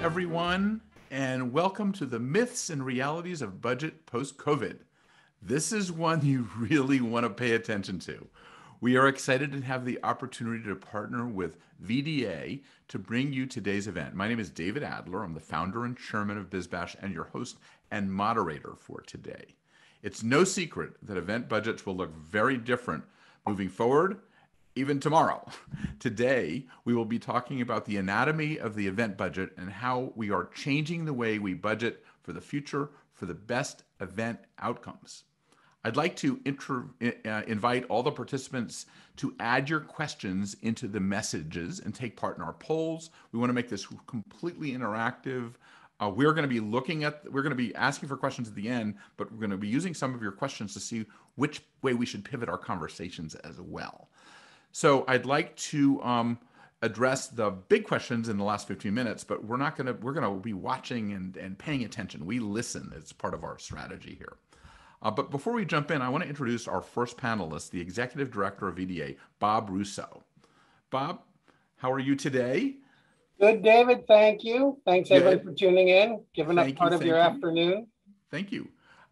everyone, and welcome to the myths and realities of budget post-COVID. This is one you really want to pay attention to. We are excited to have the opportunity to partner with VDA to bring you today's event. My name is David Adler. I'm the founder and chairman of BizBash and your host and moderator for today. It's no secret that event budgets will look very different moving forward, even tomorrow. Today, we will be talking about the anatomy of the event budget and how we are changing the way we budget for the future for the best event outcomes. I'd like to invite all the participants to add your questions into the messages and take part in our polls. We want to make this completely interactive. We're going to be asking for questions at the end, but we're going to be using some of your questions to see which way we should pivot our conversations as well. So I'd like to address the big questions in the last 15 minutes, but we're going to be watching and paying attention. We listen. It's part of our strategy here. But before we jump in, I want to introduce our first panelist, the Executive Director of VDA, Bob Russo. Bob, how are you today? Good, David. Thank you. Thanks, everyone, for tuning in, giving up part of your afternoon. Thank you.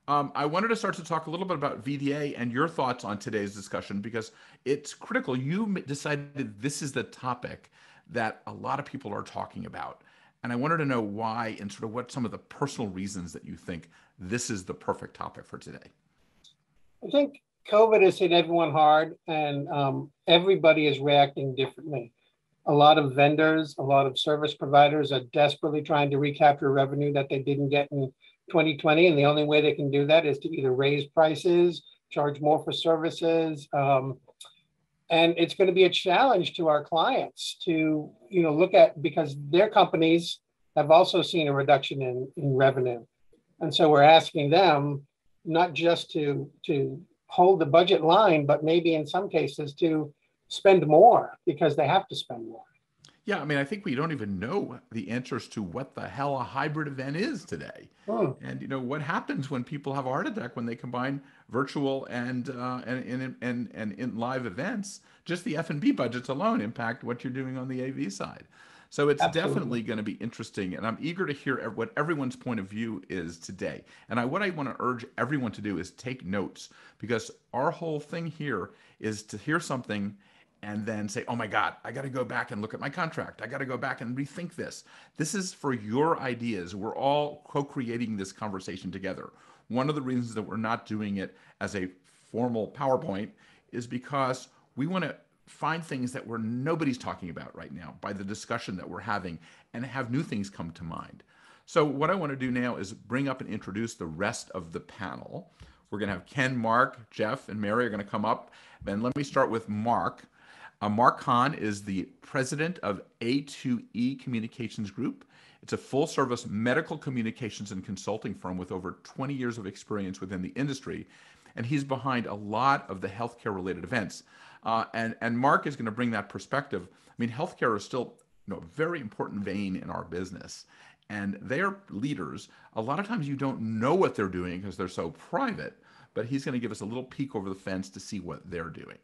I wanted to start to talk a little bit about VDA and your thoughts on today's discussion because it's critical. You decided this is the topic that a lot of people are talking about. And I wanted to know why and sort of what some of the personal reasons that you think this is the perfect topic for today. I think COVID has hit everyone hard and everybody is reacting differently. A lot of vendors, a lot of service providers are desperately trying to recapture revenue that they didn't get in 2020. And the only way they can do that is to either raise prices, charge more for services. And it's going to be a challenge to our clients to, look at, because their companies have also seen a reduction in revenue. And so we're asking them not just to hold the budget line, but maybe in some cases to spend more because they have to spend more. Yeah, I mean, I think we don't even know the answers to what the hell a hybrid event is today. And what happens when people have a heart attack when they combine virtual and in live events? Just the F&B budgets alone impact what you're doing on the AV side. So it's definitely going to be interesting, and I'm eager to hear what everyone's point of view is today. And what I want to urge everyone to do is take notes, because our whole thing here is to hear something and then say, oh my God, I got to go back and look at my contract. I got to go back and rethink this. This is for your ideas. We're all co-creating this conversation together. One of the reasons that we're not doing it as a formal PowerPoint is because we want to find things that nobody's talking about right now by the discussion that we're having and have new things come to mind. So what I want to do now is bring up and introduce the rest of the panel. We're going to have Ken, Mark, Jeff, and Mary are going to come up. And let me start with Mark. Mark Hahn is the president of A2E Communications Group. It's a full-service medical communications and consulting firm with over 20 years of experience within the industry. And he's behind a lot of the healthcare-related events. And Mark is going to bring that perspective. I mean, healthcare is still a very important vein in our business. And they're leaders. A lot of times you don't know what they're doing because they're so private, but he's going to give us a little peek over the fence to see what they're doing.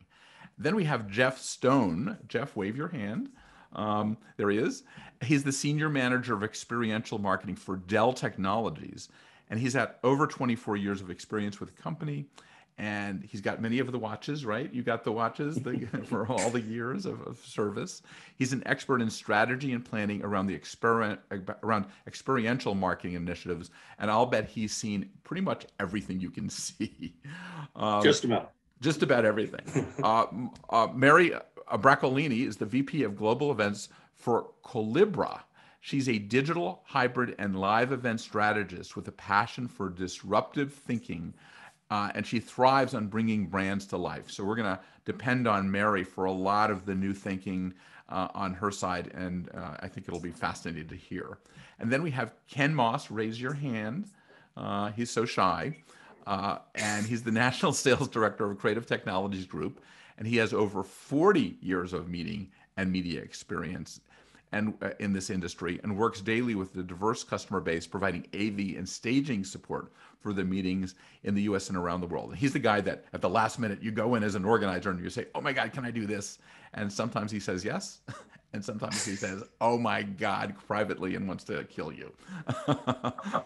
Then we have Jeff Stone. Jeff, wave your hand. There he is. He's the senior manager of experiential marketing for Dell Technologies. And he's had over 24 years of experience with the company. And he's got many of the watches, right? You got the watches for all the years of service. He's an expert in strategy and planning around experiential marketing initiatives. And I'll bet he's seen pretty much everything you can see. Just about everything. Mary Braccolini is the VP of Global Events for Colibra. She's a digital, hybrid, and live event strategist with a passion for disruptive thinking, and she thrives on bringing brands to life. So we're going to depend on Mary for a lot of the new thinking on her side, and I think it'll be fascinating to hear. And then we have Ken Moss. Raise your hand. He's so shy. And he's the National Sales Director of Creative Technologies Group, and he has over 40 years of meeting and media experience and in this industry, and works daily with the diverse customer base, providing AV and staging support for the meetings in the US and around the world. And he's the guy that at the last minute you go in as an organizer and you say, oh my God, can I do this? And sometimes he says yes, And sometimes he says, "Oh my God," privately and wants to kill you,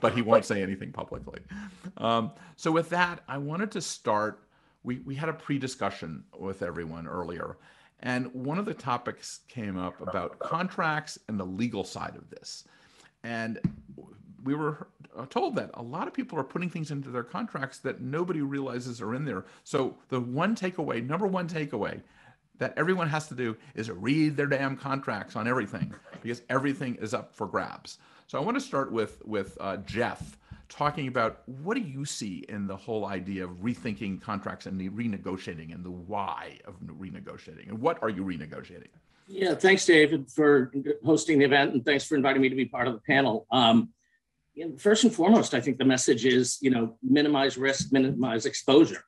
but he won't say anything publicly. So with that, I wanted to start. We had a pre-discussion with everyone earlier, and one of the topics came up about contracts and the legal side of this. And we were told that a lot of people are putting things into their contracts that nobody realizes are in there. So the number one takeaway that everyone has to do is read their damn contracts on everything, because everything is up for grabs. So I want to start with Jeff, talking about what do you see in the whole idea of rethinking contracts and the renegotiating and the why of renegotiating, and what are you renegotiating? Yeah, thanks, David, for hosting the event, and thanks for inviting me to be part of the panel. First and foremost, I think the message is, minimize risk, minimize exposure.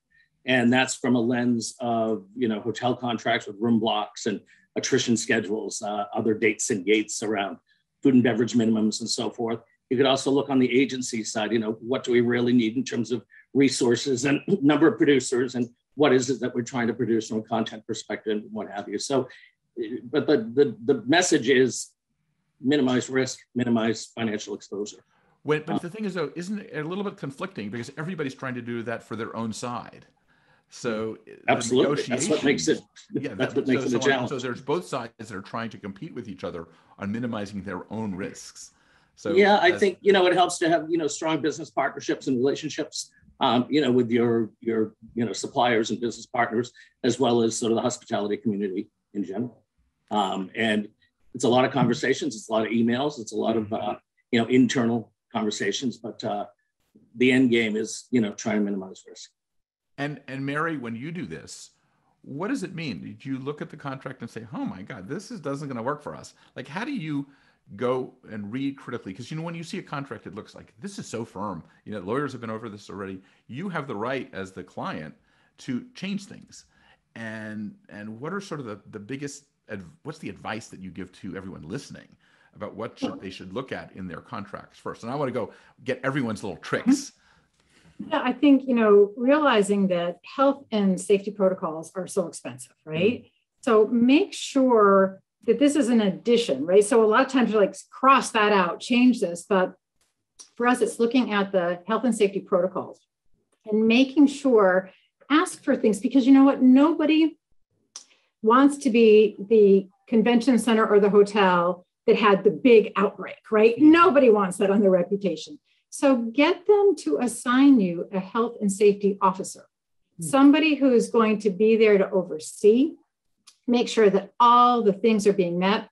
And that's from a lens of, hotel contracts with room blocks and attrition schedules, other dates and gates around food and beverage minimums and so forth. You could also look on the agency side, what do we really need in terms of resources and number of producers, and what is it that we're trying to produce from a content perspective and what have you. So, but the message is minimize risk, minimize financial exposure. But the thing is, though, isn't it a little bit conflicting, because everybody's trying to do that for their own side? So absolutely, that's what makes it. That's what makes it a challenge. So there's both sides that are trying to compete with each other on minimizing their own risks. So yeah, I think it helps to have strong business partnerships and relationships, with your suppliers and business partners, as well as sort of the hospitality community in general. And it's a lot of conversations, it's a lot of emails, it's a lot of internal conversations, but the end game is trying to minimize risk. And Mary, when you do this, what does it mean? Did you look at the contract and say, "Oh my God, this doesn't going to work for us"? Like, how do you go and read critically? Because when you see a contract, it looks like this is so firm. Lawyers have been over this already. You have the right as the client to change things. And what are sort of the biggest? What's the advice that you give to everyone listening about what they should look at in their contracts first? And I want to go get everyone's little tricks. Yeah, I think, realizing that health and safety protocols are so expensive, right? So make sure that this is an addition, right? So a lot of times you're like, cross that out, change this. But for us, it's looking at the health and safety protocols and making sure, ask for things, because you know what? Nobody wants to be the convention center or the hotel that had the big outbreak, right? Nobody wants that on their reputation. So get them to assign you a health and safety officer, somebody who is going to be there to oversee, make sure that all the things are being met,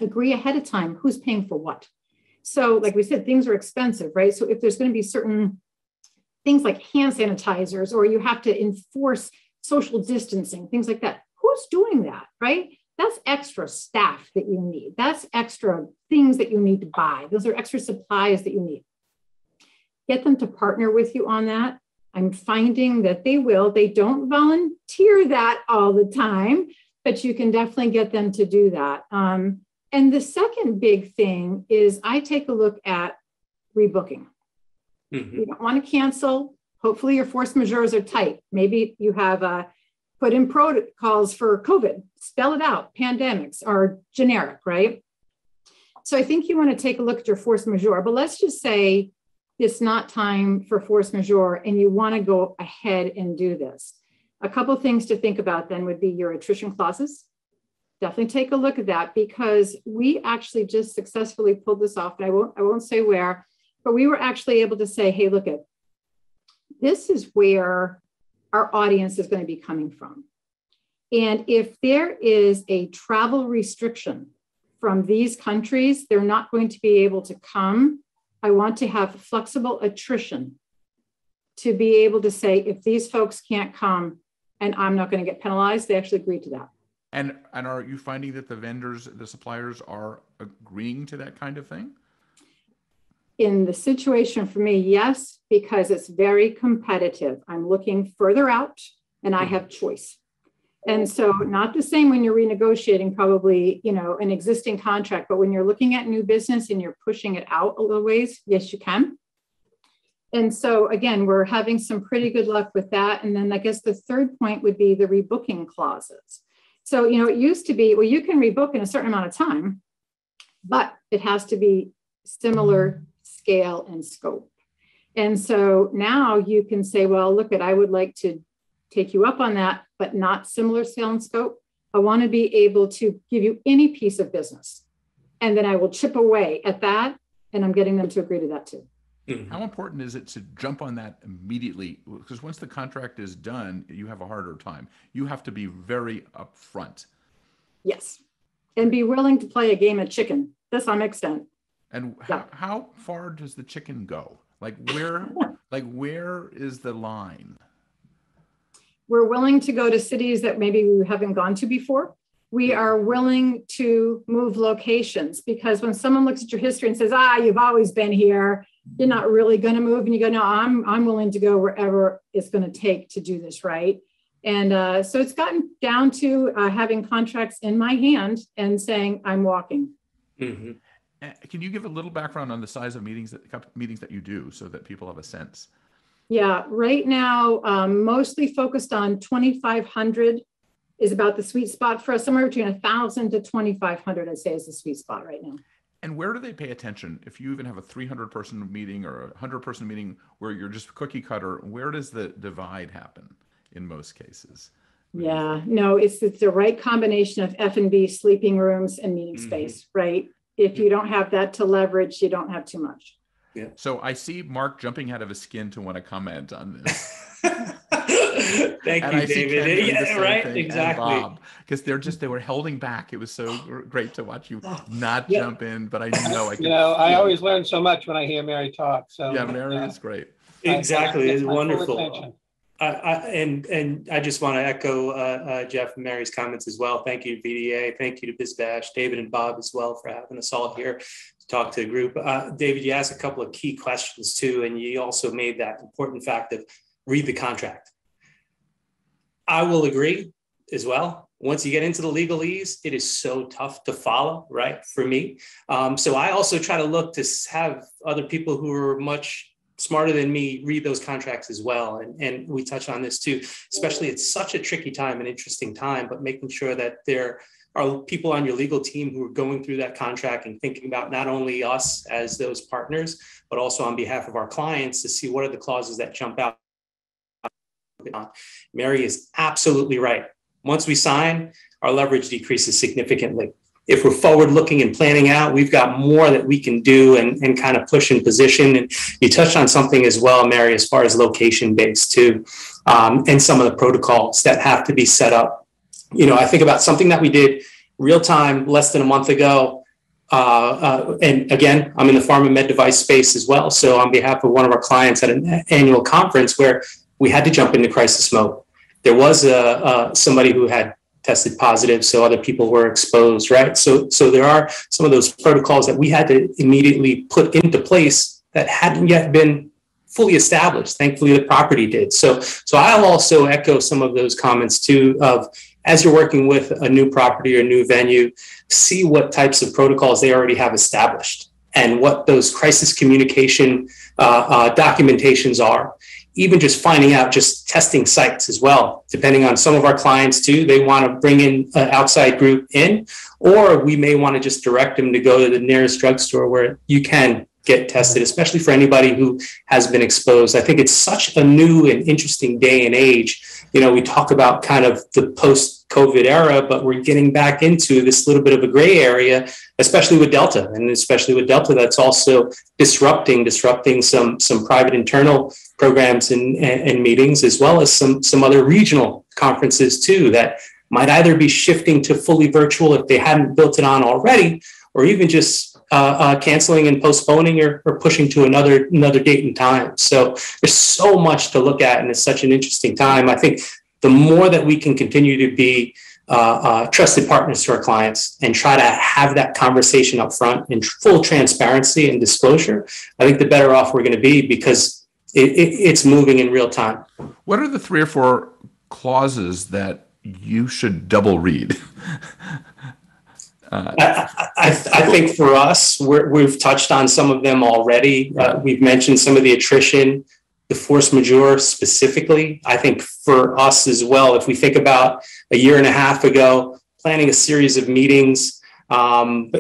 agree ahead of time who's paying for what. So like we said, things are expensive, right? So if there's going to be certain things like hand sanitizers, or you have to enforce social distancing, things like that, who's doing that, right? That's extra staff that you need. That's extra things that you need to buy. Those are extra supplies that you need. Get them to partner with you on that. I'm finding that they will. They don't volunteer that all the time, but you can definitely get them to do that. And the second big thing is I take a look at rebooking. You don't want to cancel. Hopefully your force majeures are tight. Maybe you have put in protocols for COVID. Spell it out. Pandemics are generic, right? So I think you want to take a look at your force majeure, but let's just say it's not time for force majeure and you want to go ahead and do this. A couple of things to think about then would be your attrition clauses. Definitely take a look at that, because we actually just successfully pulled this off. And I won't say where, but we were actually able to say, hey, look at this is where our audience is going to be coming from. And if there is a travel restriction from these countries, they're not going to be able to come. I want to have flexible attrition to be able to say, if these folks can't come and I'm not going to get penalized, they actually agree to that. And are you finding that the vendors, the suppliers are agreeing to that kind of thing? In the situation for me, yes, because it's very competitive. I'm looking further out and I have choice. And so not the same when you're renegotiating probably, an existing contract, but when you're looking at new business and you're pushing it out a little ways, yes, you can. And so again, we're having some pretty good luck with that. And then I guess the third point would be the rebooking clauses. So, it used to be, well, you can rebook in a certain amount of time, but it has to be similar scale and scope. And so now you can say, well, look, I would like to take you up on that, but not similar scale and scope. I want to be able to give you any piece of business. And then I will chip away at that. And I'm getting them to agree to that too. How important is it to jump on that immediately? Because once the contract is done, you have a harder time. You have to be very upfront. Yes. And be willing to play a game of chicken to some extent. And how far does the chicken go? Like where is the line? We're willing to go to cities that maybe we haven't gone to before. We are willing to move locations, because when someone looks at your history and says, you've always been here, you're not really going to move. And you go, no, I'm willing to go wherever it's going to take to do this right. And so it's gotten down to having contracts in my hand and saying, I'm walking. Mm-hmm. Can you give a little background on the size of meetings that you do so that people have a sense? Yeah, right now, mostly focused on 2,500 is about the sweet spot for us. Somewhere between 1,000 to 2,500, I'd say, is the sweet spot right now. And where do they pay attention? If you even have a 300-person meeting or a 100-person meeting where you're just cookie cutter, where does the divide happen in most cases? Yeah, no, it's the right combination of F&B, sleeping rooms, and meeting space, right? If you don't have that to leverage, you don't have too much. Yeah. So I see Mark jumping out of his skin to want to comment on this. Thank you, David. Yeah, right, exactly. Because they were holding back. It was so great to watch you not jump in, but I know I could. I always learn so much when I hear Mary talk. So yeah, Mary is great. Exactly, it's wonderful. And I just want to echo Jeff and Mary's comments as well. Thank you to BDA. Thank you to BizBash, David and Bob as well for having us all here to talk to the group. David, you asked a couple of key questions too, and you also made that important fact of read the contract. I will agree as well. Once you get into the legalese, it is so tough to follow, right, for me. So I also try to look to have other people who are much smarter than me read those contracts as well. And we touch on this too, especially it's such a tricky time, an interesting time, but making sure that there are people on your legal team who are going through that contract and thinking about not only us as those partners, but also on behalf of our clients to see what are the clauses that jump out. Mary is absolutely right. Once we sign, our leverage decreases significantly. If we're forward looking and planning out, we've got more that we can do and kind of push in position. And you touched on something as well, Mary, as far as location based too, and some of the protocols that have to be set up. I think about something that we did real time less than a month ago. And again, I'm in the pharma med device space as well. So on behalf of one of our clients at an annual conference where we had to jump into crisis mode. There was somebody who had tested positive, so other people were exposed, right? So there are some of those protocols that we had to immediately put into place that hadn't yet been fully established. Thankfully, the property did. So I'll also echo some of those comments too of, as you're working with a new property or new venue, see what types of protocols they already have established and what those crisis communication documentations are. Even just finding out, just testing sites as well, depending on some of our clients too, they want to bring in an outside group in, or we may want to just direct them to go to the nearest drugstore where you can get tested, especially for anybody who has been exposed. I think it's such a new and interesting day and age. We talk about kind of the post-COVID era, but we're getting back into this little bit of a gray area, especially with Delta. And especially with Delta, that's also disrupting some private internal programs and meetings, as well as some other regional conferences too, that might either be shifting to fully virtual if they hadn't built it on already, or even just canceling and postponing or pushing to another date and time. So there's so much to look at, and it's such an interesting time. I think the more that we can continue to be trusted partners to our clients and try to have that conversation up front in full transparency and disclosure, I think the better off we're going to be, because it's moving in real time. What are the 3 or 4 clauses that you should double read? I think for us, we've touched on some of them already. We've mentioned some of the attrition the force majeure specifically. I think for us as well, if we think about a year and a half ago, planning a series of meetings and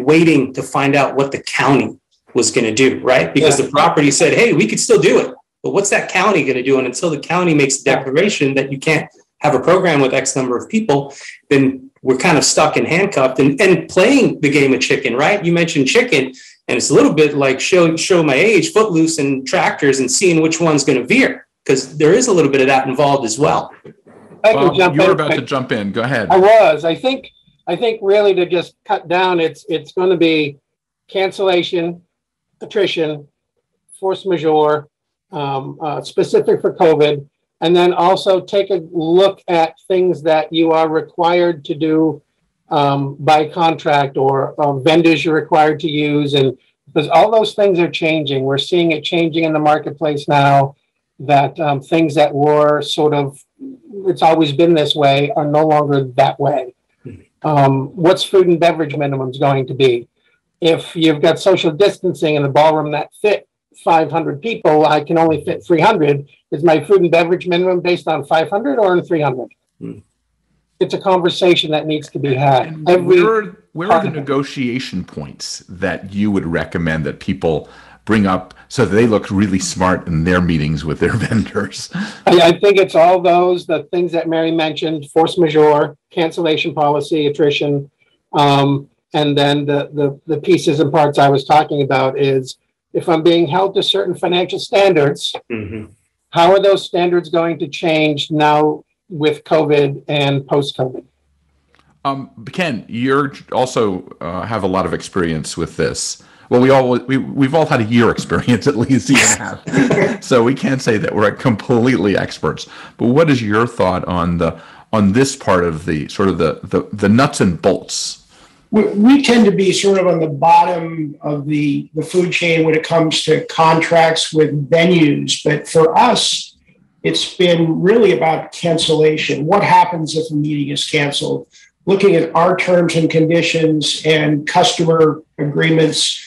waiting to find out what the county was going to do, right? Because the property said, hey, we could still do it, but what's that county going to do? And until the county makes a declaration that you can't have a program with X number of people, then we're kind of stuck and handcuffed and playing the game of chicken, right? You mentioned chicken. And it's a little bit like show my age, Footloose and tractors, and seeing which one's going to veer, because there is a little bit of that involved as well. Well, you were about to jump in. Go ahead. I think really to just cut down, it's going to be cancellation, attrition, force majeure, specific for COVID, and then also take a look at things that you are required to do by contract or vendors you're required to use. And because all those things are changing, we're seeing it changing in the marketplace now, that things that were sort of, it's always been this way, are no longer that way. What's food and beverage minimums going to be? If you've got social distancing in a ballroom that fit 500 people, I can only fit 300. Is my food and beverage minimum based on 500 or on 300? It's a conversation that needs to be had. Where are the negotiation points that you would recommend that people bring up so that they look really smart in their meetings with their vendors? I think it's all the things that Mary mentioned: force majeure, cancellation policy, attrition, and then the pieces and parts I was talking about is, if I'm being held to certain financial standards, how are those standards going to change now with COVID and post-COVID? Ken, you're also have a lot of experience with this. Well, we've all had a year experience, at least a year and a half. So we can't say that we're completely experts. But what is your thought on this part of the sort of the nuts and bolts? We tend to be sort of on the bottom of the food chain when it comes to contracts with venues. But for us, it's been really about cancellation. What happens if a meeting is canceled? Looking at our terms and conditions and customer agreements,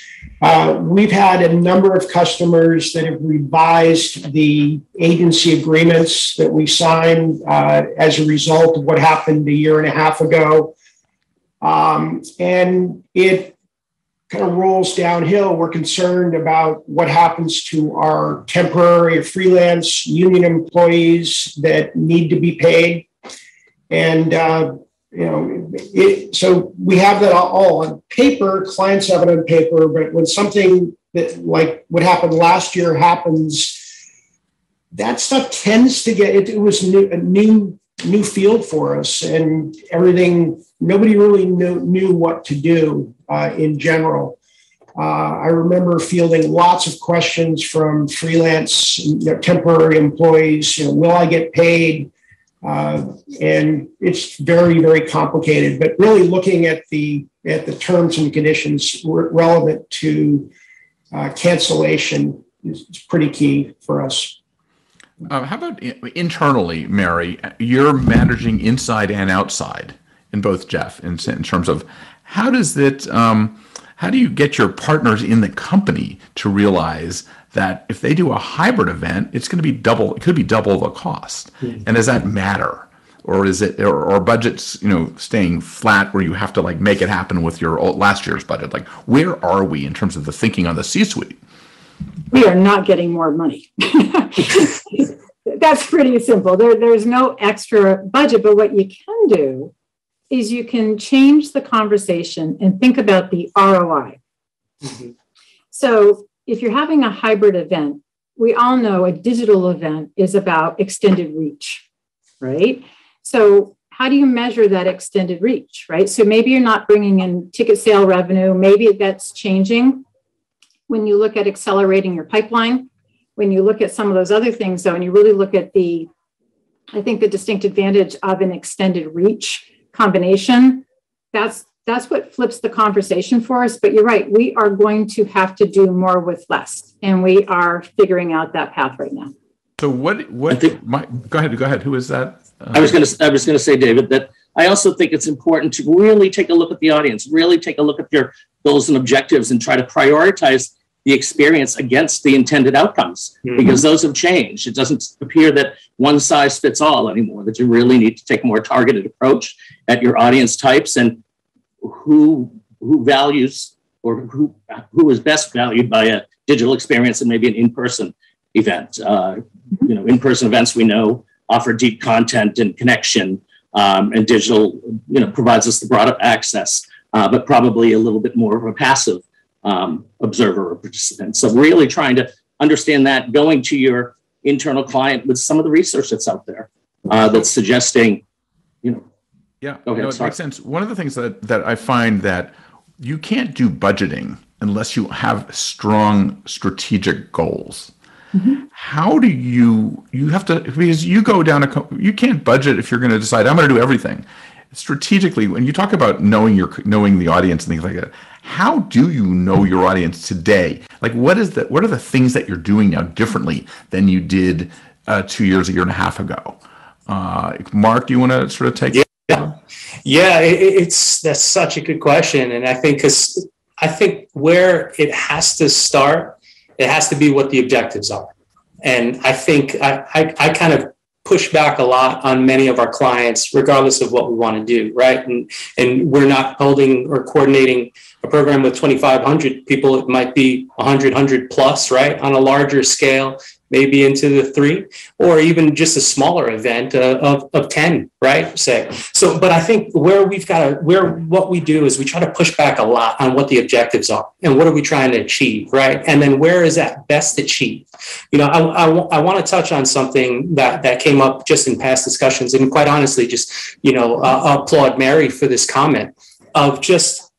we've had a number of customers that have revised the agency agreements that we signed as a result of what happened a year and a half ago. And it kind of rolls downhill. We're concerned about what happens to our temporary or freelance union employees that need to be paid. And, so we have that all on paper, clients have it on paper, but when something that like what happened last year happens, that stuff tends to get, it was a new field for us, and everything, nobody really knew what to do in general. I remember fielding lots of questions from freelance, temporary employees, will I get paid? And it's very, very complicated, but really looking at the terms and conditions relevant to cancellation is pretty key for us. How about internally, Mary? You're managing inside and outside in both, Jeff, in terms of how do you get your partners in the company to realize that if they do a hybrid event, it could be double the cost? And does that matter? Or is it, or budgets, staying flat where you have to make it happen with your last year's budget? Where are we in terms of the thinking on the C-suite? We are not getting more money. That's pretty simple. There's no extra budget, but what you can do is you can change the conversation and think about the ROI. So if you're having a hybrid event, we all know a digital event is about extended reach, right? So how do you measure that extended reach, right? So maybe you're not bringing in ticket sale revenue. Maybe that's changing when you look at accelerating your pipeline. When you look at some of those other things, though, and you really look at the distinct advantage of an extended reach combination, that's what flips the conversation for us. But you're right, we are going to have to do more with less, and we are figuring out that path right now. So go ahead. Who is that? I was going to say, David, that I also think it's important to really take a look at the audience, really take a look at their goals and objectives, and try to prioritize the experience against the intended outcomes, because those have changed. It doesn't appear that one size fits all anymore, that you really need to take a more targeted approach at your audience types and who values or who is best valued by a digital experience and maybe an in-person event. In-person events we know offer deep content and connection, and digital, provides us the broader access, but probably a little bit more of a passive observer or participant. So really trying to understand that, going to your internal client with some of the research that's out there that's suggesting, Yeah, go ahead, it makes sense. One of the things that I find that you can't do budgeting unless you have strong strategic goals. How do you have to, because you go down you can't budget if you're going to decide I'm going to do everything. Strategically, when you talk about knowing the audience and things like that, how do you know your audience today? Like, what are the things that you're doing now differently than you did 2 years, a year and a half ago? Mark, do you want to sort of take? Yeah, that's such a good question, and I think where it has to start, it has to be what the objectives are, and I think I kind of push back a lot on many of our clients, regardless of what we want to do, right? And we're not holding or coordinating a program with 2,500 people. It might be 100 plus, right? On a larger scale, maybe into the 3, or even just a smaller event of 10, right? Say. So, but I think what we do is we try to push back a lot on what the objectives are and what are we trying to achieve, right? And then where is that best achieved? I want to touch on something that came up just in past discussions, and quite honestly, just, applaud Mary for this comment of just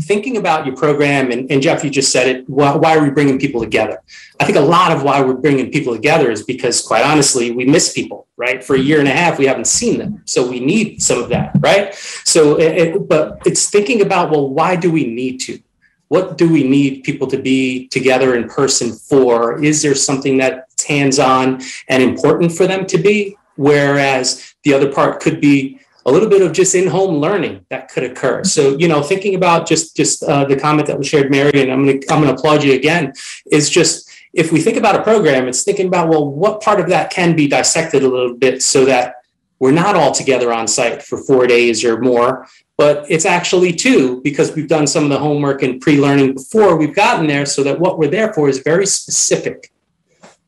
thinking about your program, and Jeff, you just said it, why are we bringing people together? I think a lot of why we're bringing people together is because, quite honestly, we miss people, right? For a year and a half, we haven't seen them. So we need some of that, right? So, but it's thinking about, well, why do we need to? What do we need people to be together in person for? Is there something that's hands-on and important for them to be? Whereas the other part could be a little bit of just in-home learning that could occur. So, thinking about just the comment that was shared, Mary, and I'm going to applaud you again, is just, if we think about a program, it's thinking about, well, what part of that can be dissected a little bit so that we're not all together on site for 4 days or more, but it's actually 2, because we've done some of the homework and pre-learning before we've gotten there, so that what we're there for is very specific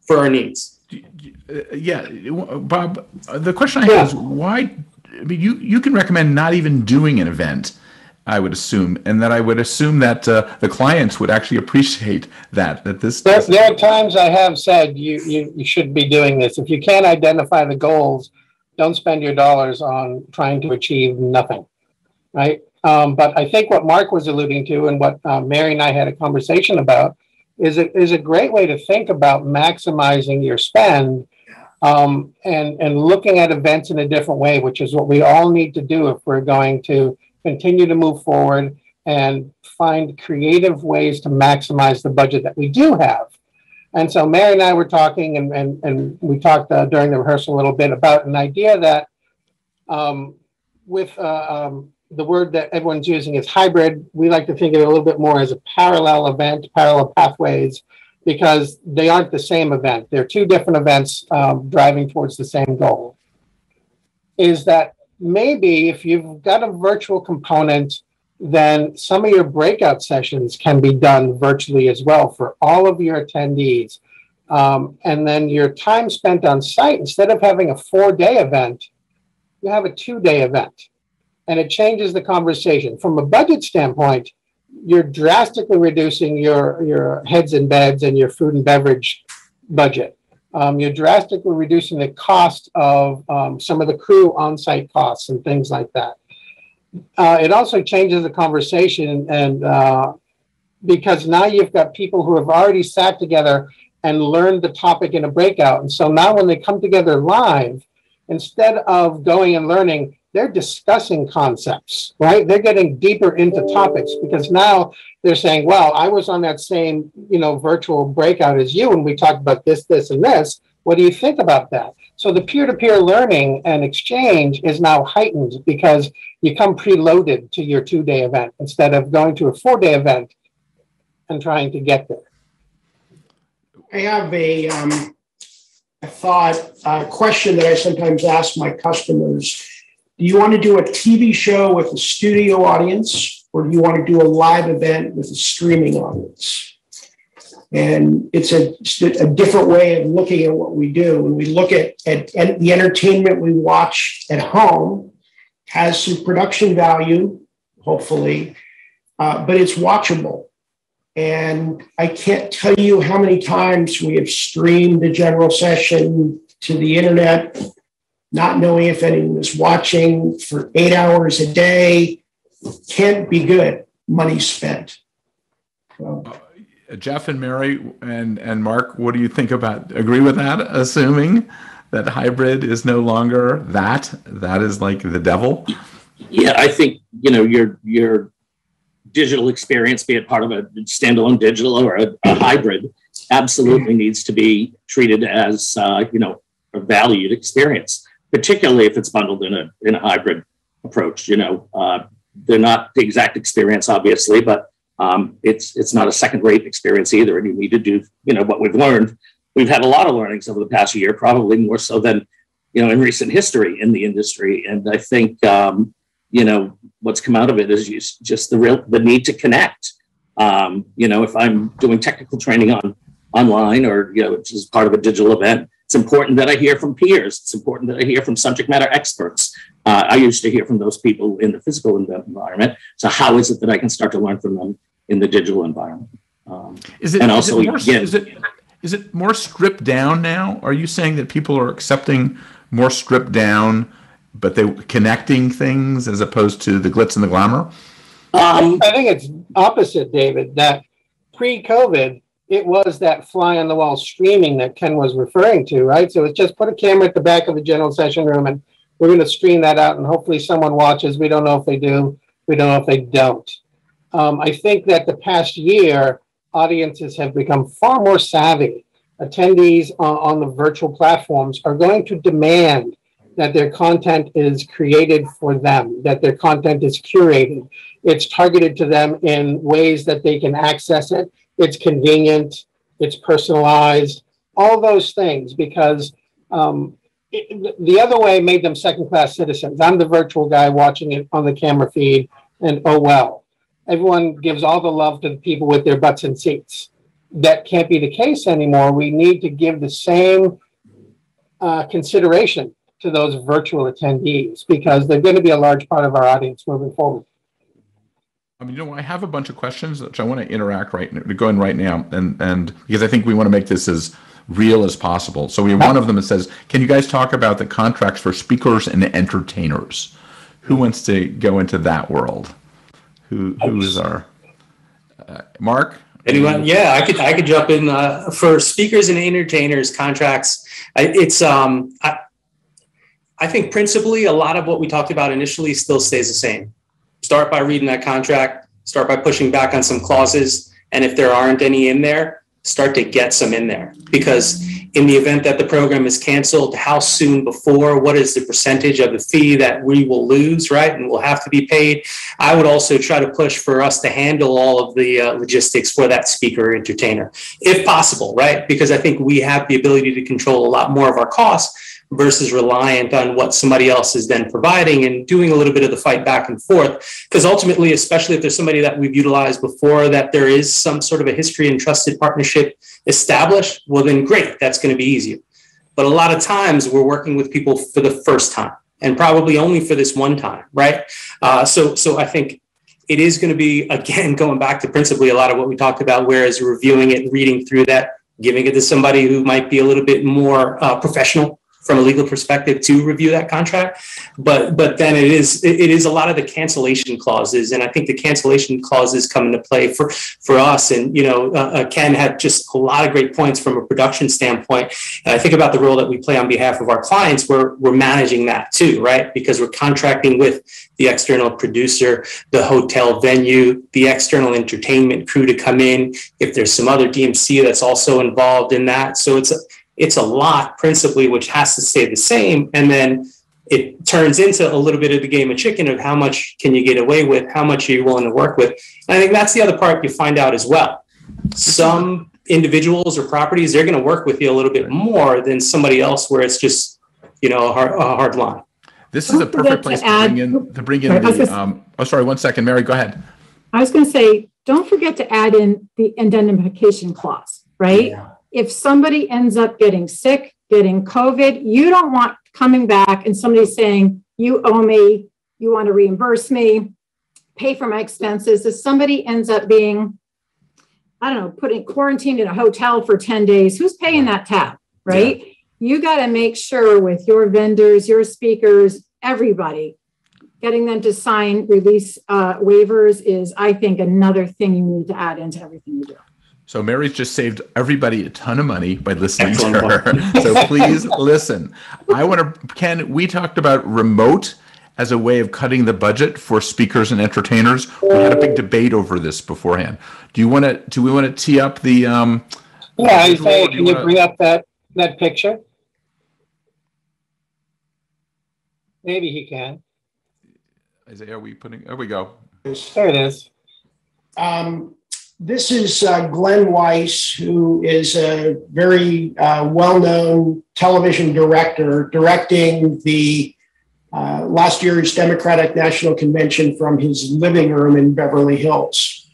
for our needs. Yeah, Bob, the question I have is why? I mean, you can recommend not even doing an event, I would assume, and that I would assume that the clients would actually appreciate that this. There are times I have said you should be doing this. If you can't identify the goals, don't spend your dollars on trying to achieve nothing, right? But I think what Mark was alluding to, and what Mary and I had a conversation about, is a great way to think about maximizing your spend. And looking at events in a different way, which is what we all need to do if we're going to continue to move forward and find creative ways to maximize the budget that we do have. And so Mary and I were talking, and we talked during the rehearsal a little bit about an idea that with the word that everyone's using is hybrid, we like to think of it a little bit more as a parallel event, parallel pathways, because they aren't the same event. They're 2 different events driving towards the same goal. Is that maybe if you've got a virtual component, then some of your breakout sessions can be done virtually as well for all of your attendees. And then your time spent on site, instead of having a 4-day event, you have a 2-day event. And it changes the conversation. From a budget standpoint, you're drastically reducing your heads and beds and your food and beverage budget. You're drastically reducing the cost of some of the crew on-site costs and things like that. It also changes the conversation, and because now you've got people who have already sat together and learned the topic in a breakout. And so now when they come together live, instead of going and learning, they're discussing concepts, right? They're getting deeper into topics, because now they're saying, well, I was on that same, virtual breakout as you, and we talked about this, this, and this. What do you think about that? So the peer-to-peer learning and exchange is now heightened because you come preloaded to your 2-day event instead of going to a 4-day event and trying to get there. have a question that I sometimes ask my customers. Do you want to do a TV show with a studio audience, or do you want to do a live event with a streaming audience? And it's a different way of looking at what we do. When we look at the entertainment we watch at home, has some production value, hopefully, but it's watchable. And I can't tell you how many times we have streamed the general session to the internet, not knowing if anyone is watching for 8 hours a day. Can't be good. Money spent. Jeff and Mary and Mark, what do you think agree with that, assuming that hybrid is no longer that is like the devil? Yeah, I think, your digital experience, be it part of a standalone digital or a hybrid, absolutely needs to be treated as, a valued experience, particularly if it's bundled in a hybrid approach. They're not the exact experience, obviously, but it's not a second-rate experience either. And you need to do, what we've learned. We've had a lot of learnings over the past year, probably more so than, in recent history in the industry. And I think, what's come out of it is just the need to connect. If I'm doing technical training online or, which is part of a digital event, it's important that I hear from peers. It's important that I hear from subject matter experts. I used to hear from those people in the physical environment. So how is it that I can start to learn from them in the digital environment? Is it more stripped down now? Are you saying that people are accepting more stripped down, but they're connecting things as opposed to the glitz and the glamour? I think it's opposite, David, that pre-COVID, it was that fly on the wall streaming that Ken was referring to, right? So it's just put a camera at the back of the general session room and we're going to stream that out and hopefully someone watches. We don't know if they do. We don't know if they don't. I think that the past year, audiences have become far more savvy. Attendees on the virtual platforms are going to demand that their content is created for them, that their content is curated. It's targeted to them in ways that they can access it. It's convenient, it's personalized, all those things, because the other way made them second-class citizens. I'm the virtual guy watching it on the camera feed, and oh well. Everyone gives all the love to the people with their butts in seats. That can't be the case anymore. We need to give the same consideration to those virtual attendees because they're going to be a large part of our audience moving forward. I have a bunch of questions which I want to go in right now, and because I think we want to make this as real as possible. So we have one of them that says, can you guys talk about the contracts for speakers and entertainers? Who wants to go into that world? Who is our Mark? Anyone? Yeah, I could jump in for speakers and entertainers contracts. I think principally a lot of what we talked about initially still stays the same. Start by reading that contract, start by pushing back on some clauses. And if there aren't any in there, start to get some in there. Because in the event that the program is canceled, how soon before, what is the percentage of the fee that we will lose, right? And will have to be paid. I would also try to push for us to handle all of the logistics for that speaker or entertainer, if possible, right? Because I think we have the ability to control a lot more of our costs versus reliant on what somebody else is then providing and doing a little bit of the fight back and forth. Because ultimately, especially if there's somebody that we've utilized before, that there is some sort of a history and trusted partnership established, well, then great, that's going to be easier. But a lot of times we're working with people for the first time and probably only for this one time, right? So I think it is going to be, again, going back to principally a lot of what we talked about, whereas reviewing it, reading through that, giving it to somebody who might be a little bit more professional from a legal perspective to review that contract. But then it is a lot of the cancellation clauses. And I think the cancellation clauses come into play for us. And, Ken had just a lot of great points from a production standpoint. And I think about the role that we play on behalf of our clients, we're managing that too, right? Because we're contracting with the external producer, the hotel venue, the external entertainment crew to come in. If there's some other DMC that's also involved in that. So it's a lot principally, which has to stay the same. And then it turns into a little bit of the game of chicken of how much can you get away with? How much are you willing to work with? And I think that's the other part you find out as well. Some individuals or properties, they're going to work with you a little bit more than somebody else where it's just, a hard line. This is a perfect place to bring in the, sorry, 1 second, Mary, go ahead. I was going to say, don't forget to add in the indemnification clause, right? Yeah. If somebody ends up getting sick, getting COVID, you don't want coming back and somebody saying, you owe me, you want to reimburse me, pay for my expenses. If somebody ends up being, I don't know, put in quarantine in a hotel for 10 days, who's paying that tab, right? Yeah. You got to make sure with your vendors, your speakers, everybody, getting them to sign release waivers is, I think, another thing you need to add into everything you do. So Mary's just saved everybody a ton of money by listening to her. So please listen. Ken, we talked about remote as a way of cutting the budget for speakers and entertainers. We had a big debate over this beforehand. Do we want to tee up the? Yeah, Isaiah, can you bring up that picture? Maybe he can. Isaiah, are we putting? There we go. There it is. This is Glenn Weiss, who is a very well-known television director, directing the last year's Democratic National Convention from his living room in Beverly Hills.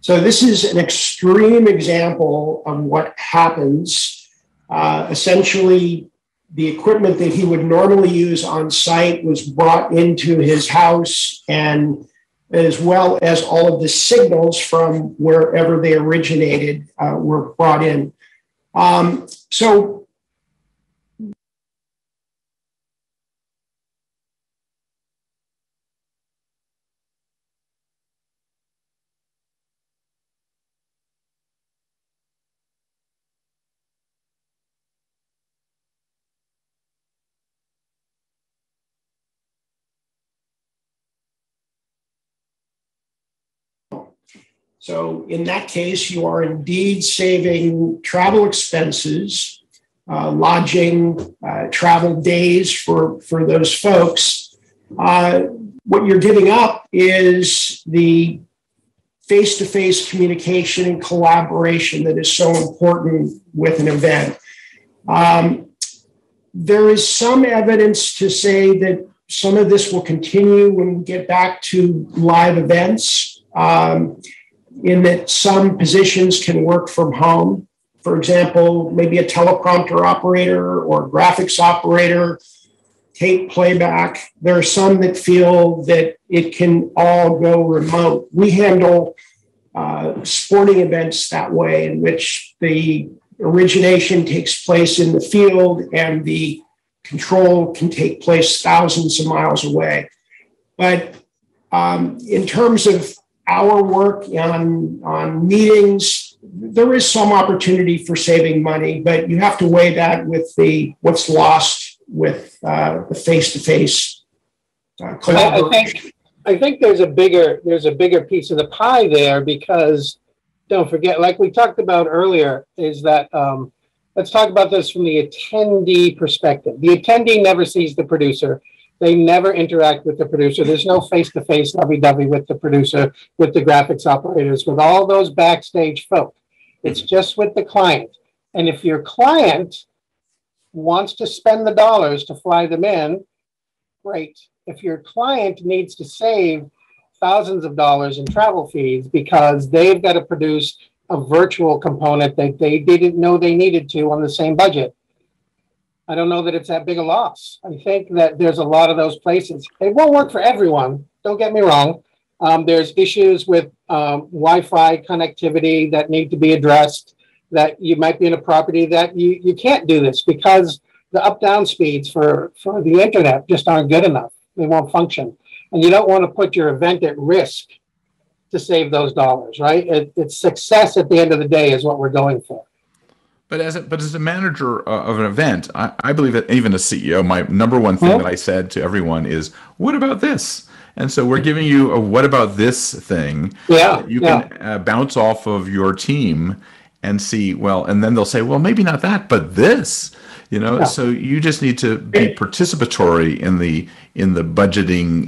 So this is an extreme example of what happens. Essentially, the equipment that he would normally use on site was brought into his house, and as well as all of the signals from wherever they originated were brought in. So in that case, you are indeed saving travel expenses, lodging, travel days for those folks. What you're giving up is the face-to-face communication and collaboration that is so important with an event. There is some evidence to say that some of this will continue when we get back to live events. In that some positions can work from home. For example, maybe a teleprompter operator or graphics operator, tape playback. There are some that feel that it can all go remote. We handle sporting events that way, in which the origination takes place in the field and the control can take place thousands of miles away. But in terms of our work on meetings, there is some opportunity for saving money, but you have to weigh that with what's lost with the face-to-face collaboration. I think there's a bigger piece of the pie there, because don't forget, like we talked about earlier, is that let's talk about this from the attendee perspective. The attendee never sees the producer. They never interact with the producer. There's no face-to-face lovey-dovey with the producer, with the graphics operators, with all those backstage folk. It's just with the client. And if your client wants to spend the dollars to fly them in, great. If your client needs to save thousands of dollars in travel fees because they've got to produce a virtual component that they didn't know they needed to on the same budget, I don't know that it's that big a loss. I think that there's a lot of those places. It won't work for everyone. Don't get me wrong. There's issues with Wi-Fi connectivity that need to be addressed, that you might be in a property that you can't do this because the up-down speeds for the internet just aren't good enough. They won't function. And you don't want to put your event at risk to save those dollars, right? It's success at the end of the day is what we're going for. But as a manager of an event, I believe that even a CEO, my number one thing that I said to everyone is, what about this? And so we're giving you a what about this thing that you can bounce off of your team and see, well, and then they'll say, well, maybe not that, but this. You know, so you just need to be participatory in the budgeting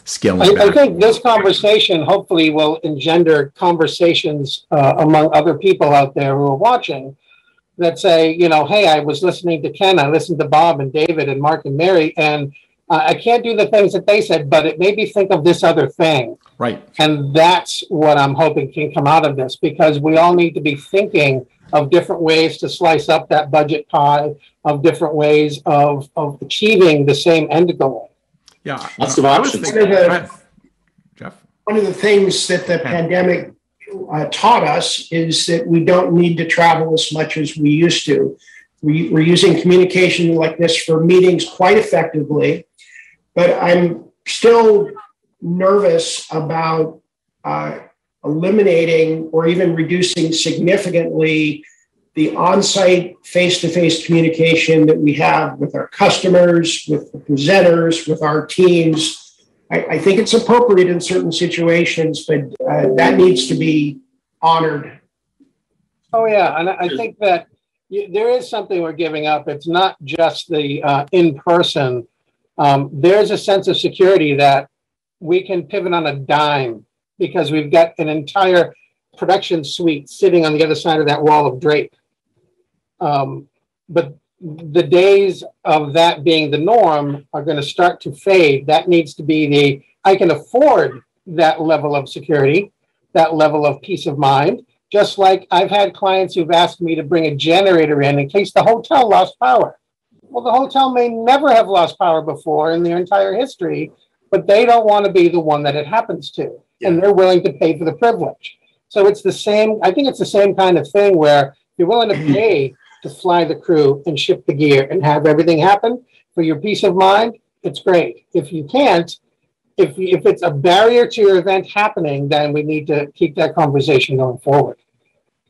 scaling back. I think this conversation hopefully will engender conversations among other people out there who are watching that say, you know, hey, I was listening to Ken, I listened to Bob and David and Mark and Mary, and I can't do the things that they said, but it made me think of this other thing. Right. And that's what I'm hoping can come out of this, because we all need to be thinking of different ways to slice up that budget pie, of different ways of achieving the same end goal. Yeah. Lots of options. Jeff? One of the things that the pandemic taught us is that we don't need to travel as much as we used to. We're using communication like this for meetings quite effectively, but I'm still nervous about eliminating or even reducing significantly the on-site face-to-face communication that we have with our customers, with the presenters, with our teams. I think it's appropriate in certain situations, but that needs to be honored. Oh, yeah. And I think that there is something we're giving up. It's not just the in-person. There's a sense of security that we can pivot on a dime because we've got an entire production suite sitting on the other side of that wall of drape. But the days of that being the norm are going to start to fade. That needs to be I can afford that level of security, that level of peace of mind. Just like I've had clients who've asked me to bring a generator in case the hotel lost power. Well, the hotel may never have lost power before in their entire history, but they don't want to be the one that it happens to. Yeah. And they're willing to pay for the privilege. So it's the same, I think it's the same kind of thing where you're willing to pay to fly the crew and ship the gear and have everything happen for your peace of mind. It's great. If you can't, if it's a barrier to your event happening, then we need to keep that conversation going forward.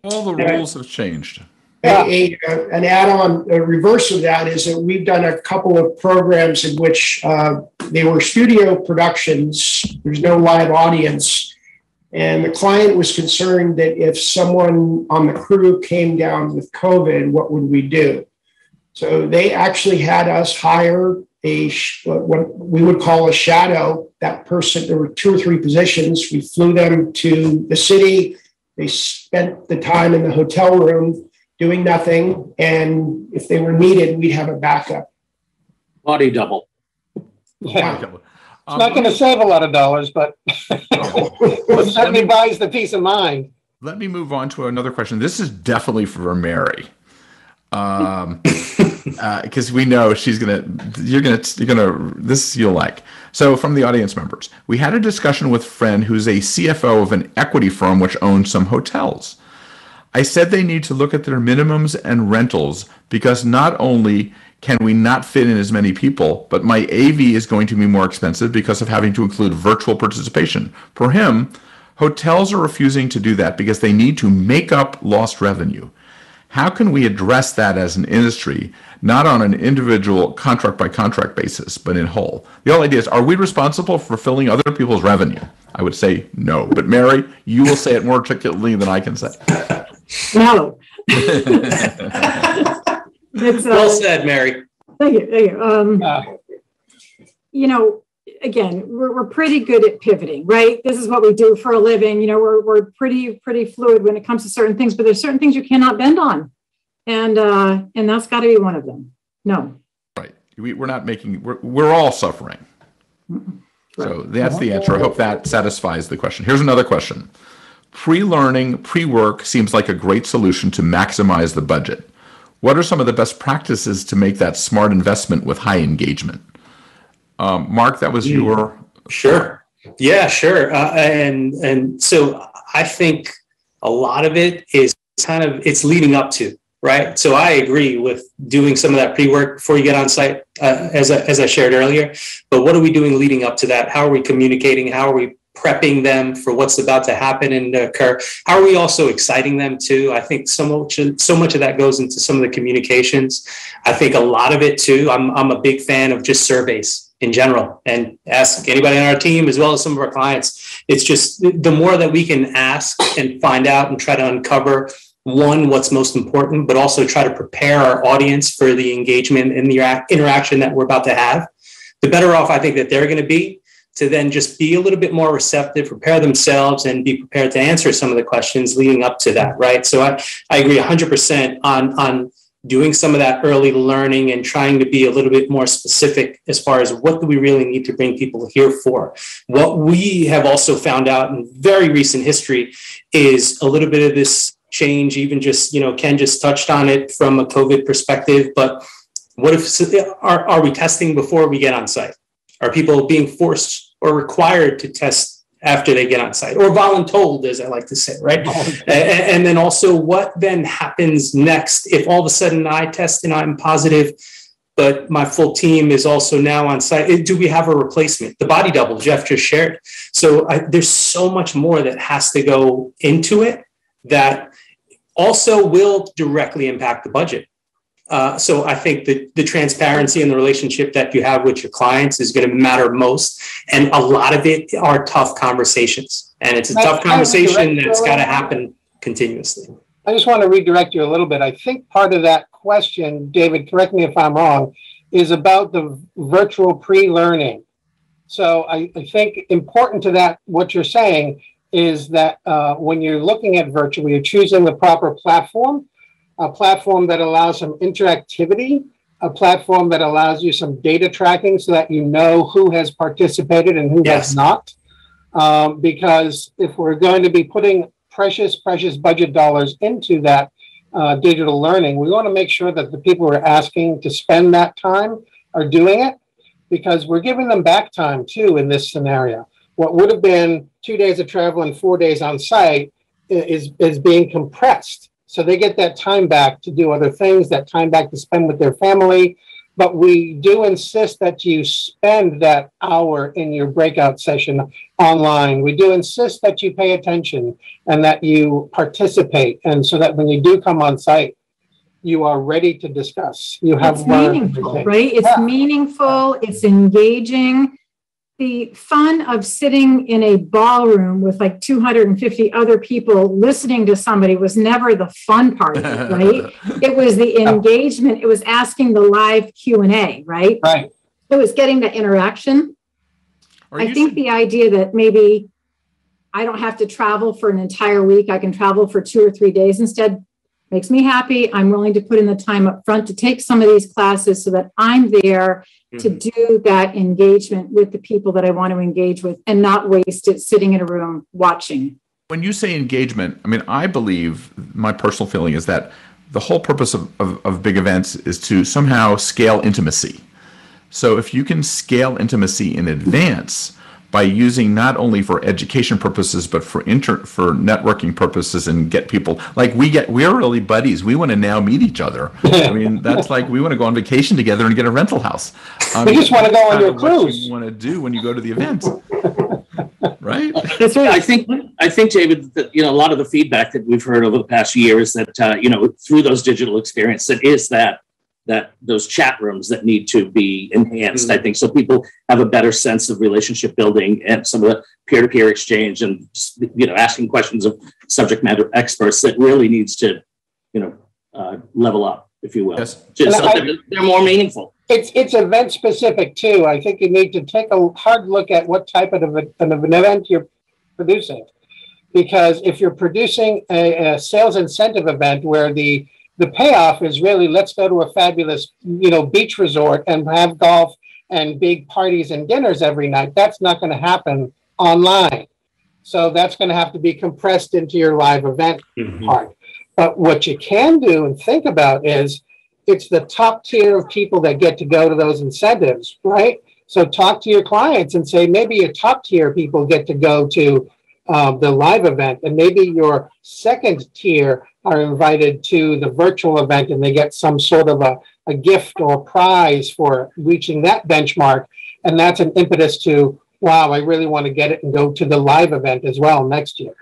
All the rules have changed. An add-on, a reverse of that is that we've done a couple of programs in which they were studio productions. There's no live audience. And the client was concerned that if someone on the crew came down with COVID, what would we do? So they actually had us hire what we would call a shadow. That person, there were 2 or 3 positions. We flew them to the city. They spent the time in the hotel room doing nothing. And if they were needed, we'd have a backup. Body double. Yeah. It's not going to save a lot of dollars, but it certainly buys the peace of mind. Let me move on to another question. This is definitely for Mary. Because we know you're gonna, this you'll like. So from the audience members, we had a discussion with a friend who's a CFO of an equity firm which owns some hotels. I said they need to look at their minimums and rentals because not only can we not fit in as many people, but my AV is going to be more expensive because of having to include virtual participation. For him, hotels are refusing to do that because they need to make up lost revenue. How can we address that as an industry, not on an individual contract by contract basis, but in whole? The whole idea is, are we responsible for filling other people's revenue? I would say no, but Mary, you will say it more articulately than I can say. No. Well said, Mary. Thank you. You know, again, we're pretty good at pivoting, right? This is what we do for a living. You know, we're pretty fluid when it comes to certain things, but there's certain things you cannot bend on, and that's got to be one of them. No. Right. We're not making. We're all suffering. Mm-hmm. So that's the answer. I hope that satisfies the question. Here's another question. Pre-learning, pre-work seems like a great solution to maximize the budget. What are some of the best practices to make that smart investment with high engagement? Mark, that was your... Sure. Yeah, sure. And so I think a lot of it is it's leading up to, right? So I agree with doing some of that pre-work before you get on site, as I shared earlier. But what are we doing leading up to that? How are we communicating? How are we prepping them for what's about to happen and occur? How are we also exciting them too? I think so much of that goes into some of the communications. I think a lot of it too, I'm a big fan of just surveys in general, and ask anybody on our team as well as some of our clients. It's just the more that we can ask and find out and try to uncover one, what's most important, but also try to prepare our audience for the engagement and the interaction that we're about to have, the better off I think that they're going to be to then just be a little bit more receptive, prepare themselves, and be prepared to answer some of the questions leading up to that, right? So I agree 100% on doing some of that early learning and trying to be a little bit more specific as far as what do we really need to bring people here for. What we have also found out in very recent history is a little bit of this change, even just, Ken just touched on it from a COVID perspective, but what if, are we testing before we get on site? Are people being forced or required to test after they get on site, or voluntold, as I like to say, right? And then also what then happens next if all of a sudden I test and I'm positive, but my full team is also now on site? Do we have a replacement? The body double Jeff just shared. So there's so much more that has to go into it that also will directly impact the budget. So I think that the transparency and the relationship that you have with your clients is going to matter most. And a lot of it are tough conversations. And it's a tough conversation that's got to happen continuously. I just want to redirect you a little bit. I think part of that question, David, correct me if I'm wrong, is about the virtual pre-learning. So I think important to that, what you're saying is that when you're looking at virtual, you're choosing the proper platform, a platform that allows some interactivity, a platform that allows you some data tracking so that you know who has participated and who has not. Because if we're going to be putting precious budget dollars into that digital learning, we want to make sure that the people who are asking to spend that time are doing it, because we're giving them back time too in this scenario. What would have been 2 days of travel and 4 days on site is being compressed. So they get that time back to do other things, that time back to spend with their family. But we do insist that you spend that hour in your breakout session online. We do insist that you pay attention and that you participate. And so that when you do come on site, you are ready to discuss. You have meaningful, right? It's meaningful, it's engaging. The fun of sitting in a ballroom with like 250 other people listening to somebody was never the fun part of it, right? It was the engagement. It was asking the live Q&A, right? Right. It was getting the interaction. I think the idea that maybe I don't have to travel for an entire week, I can travel for 2 or 3 days instead, makes me happy. I'm willing to put in the time up front to take some of these classes so that I'm there to do that engagement with the people that I want to engage with and not waste it sitting in a room watching. When you say engagement, I mean, I believe, my personal feeling is that the whole purpose of big events is to somehow scale intimacy. So if you can scale intimacy in advance by using not only for education purposes, but for networking purposes, and get people, like we're really buddies. We want to now meet each other. I mean, that's like, we want to go on vacation together and get a rental house. We just want to go on your cruise. What you want to do when you go to the event, right? That's right. I think, David, that, a lot of the feedback that we've heard over the past year is that, through those digital experiences, it is that those chat rooms that need to be enhanced, I think, so people have a better sense of relationship building and some of the peer-to-peer exchange and, asking questions of subject matter experts that really needs to, level up, if you will. Yes. Just so they're more meaningful. It's event specific too. I think you need to take a hard look at what type of an event you're producing. Because if you're producing a sales incentive event where the payoff is really, let's go to a fabulous, beach resort and have golf and big parties and dinners every night, that's not going to happen online. So that's going to have to be compressed into your live event part. But what you can do and think about is it's the top tier of people that get to go to those incentives, right? So talk to your clients and say, maybe your top tier people get to go to the live event, and maybe your second tier are invited to the virtual event and they get some sort of a gift or prize for reaching that benchmark. And that's an impetus to, wow, I really want to get it and go to the live event as well next year.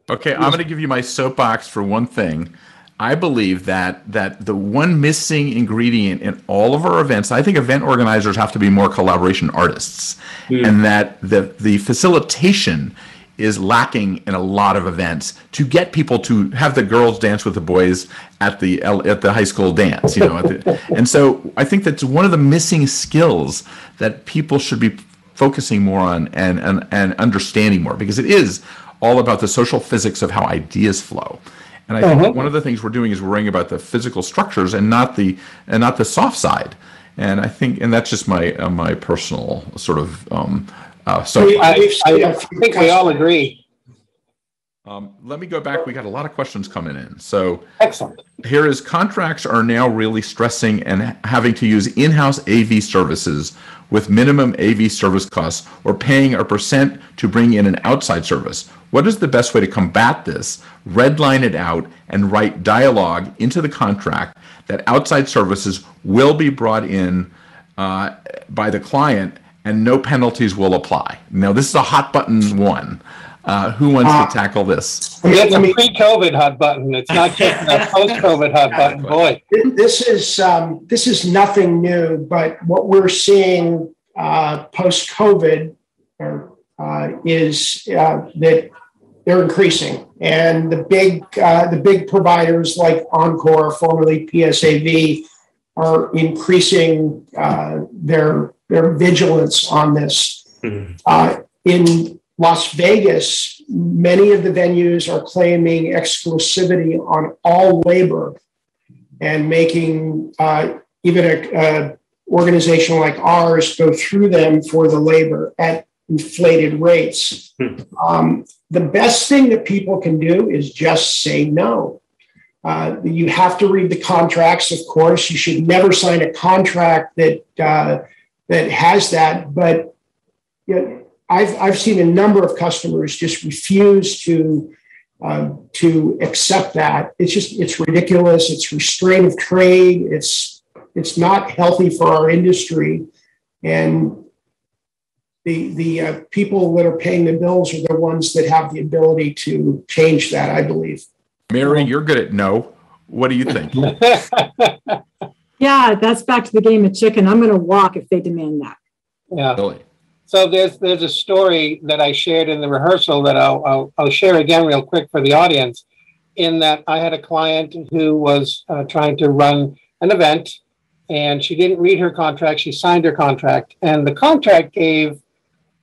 Okay, I'm going to give you my soapbox for one thing. I believe that the one missing ingredient in all of our events, I think event organizers have to be more collaboration artists, and that the facilitation is lacking in a lot of events to get people to have the girls dance with the boys at the high school dance, you know. And so I think that's one of the missing skills that people should be focusing more on and understanding more, because it is all about the social physics of how ideas flow. And I think one of the things we're doing is worrying about the physical structures and not the soft side. And I think, and that's just my my personal sort of. So I think we all agree. Let me go back. We got a lot of questions coming in. So Excellent. Here is, contracts are now really stressing and having to use in-house AV services with minimum AV service costs, or paying a percent to bring in an outside service. What is the best way to combat this? Redline it out and write dialogue into the contract that outside services will be brought in by the client and no penalties will apply. Now, this is a hot button one. Who wants to tackle this? It's a pre-COVID hot button. It's not just a post-COVID hot button. Boy, this is nothing new, but what we're seeing post-COVID is that they're increasing, and the big providers like Encore, formerly PSAV, are increasing their vigilance on this. In Las Vegas, many of the venues are claiming exclusivity on all labor and making even an organization like ours go through them for the labor at inflated rates. The best thing that people can do is just say no. You have to read the contracts, of course. You should never sign a contract that has that. But you know, I've seen a number of customers just refuse to accept that. It's ridiculous. It's restraint of trade. It's not healthy for our industry, and the people that are paying the bills are the ones that have the ability to change that, I believe. Mary, you're good at no. What do you think? Yeah, that's back to the game of chicken. I'm going to walk if they demand that. Yeah. Really? So there's a story that I shared in the rehearsal that I'll share again real quick for the audience, in that I had a client who was trying to run an event, and she didn't read her contract. She signed her contract, and the contract gave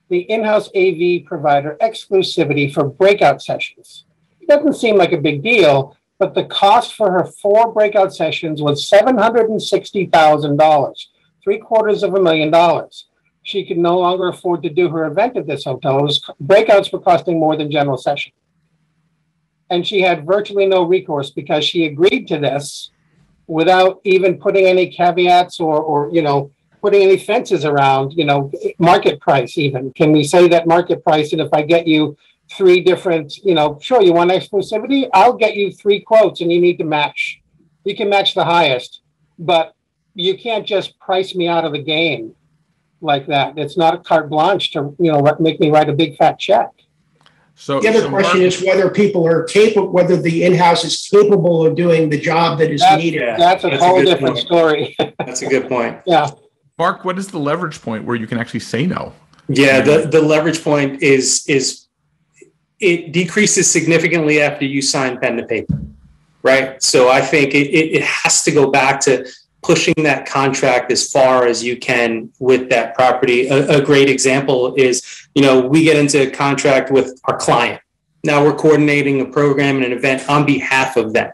the in-house AV provider exclusivity for breakout sessions. It doesn't seem like a big deal, but the cost for her 4 breakout sessions was $760,000, $750,000. She could no longer afford to do her event at this hotel. Breakouts were costing more than general session. And she had virtually no recourse because she agreed to this without even putting any caveats or putting any fences around, market price even. Can we say that market price? And if I get you 3 different, sure, you want exclusivity? I'll get you 3 quotes and you need to match. You can match the highest, but you can't just price me out of the game like that. It's not a carte blanche to, make me write a big fat check. So the other question is whether people are capable, whether the in-house is capable of doing the job that is needed. That's a whole different story. That's a good point. Yeah. Mark, what is the leverage point where you can actually say no? Yeah, the leverage point is it decreases significantly after you sign pen to paper, right? So I think it has to go back to pushing that contract as far as you can with that property. A great example is, we get into a contract with our client. Now we're coordinating a program and an event on behalf of them,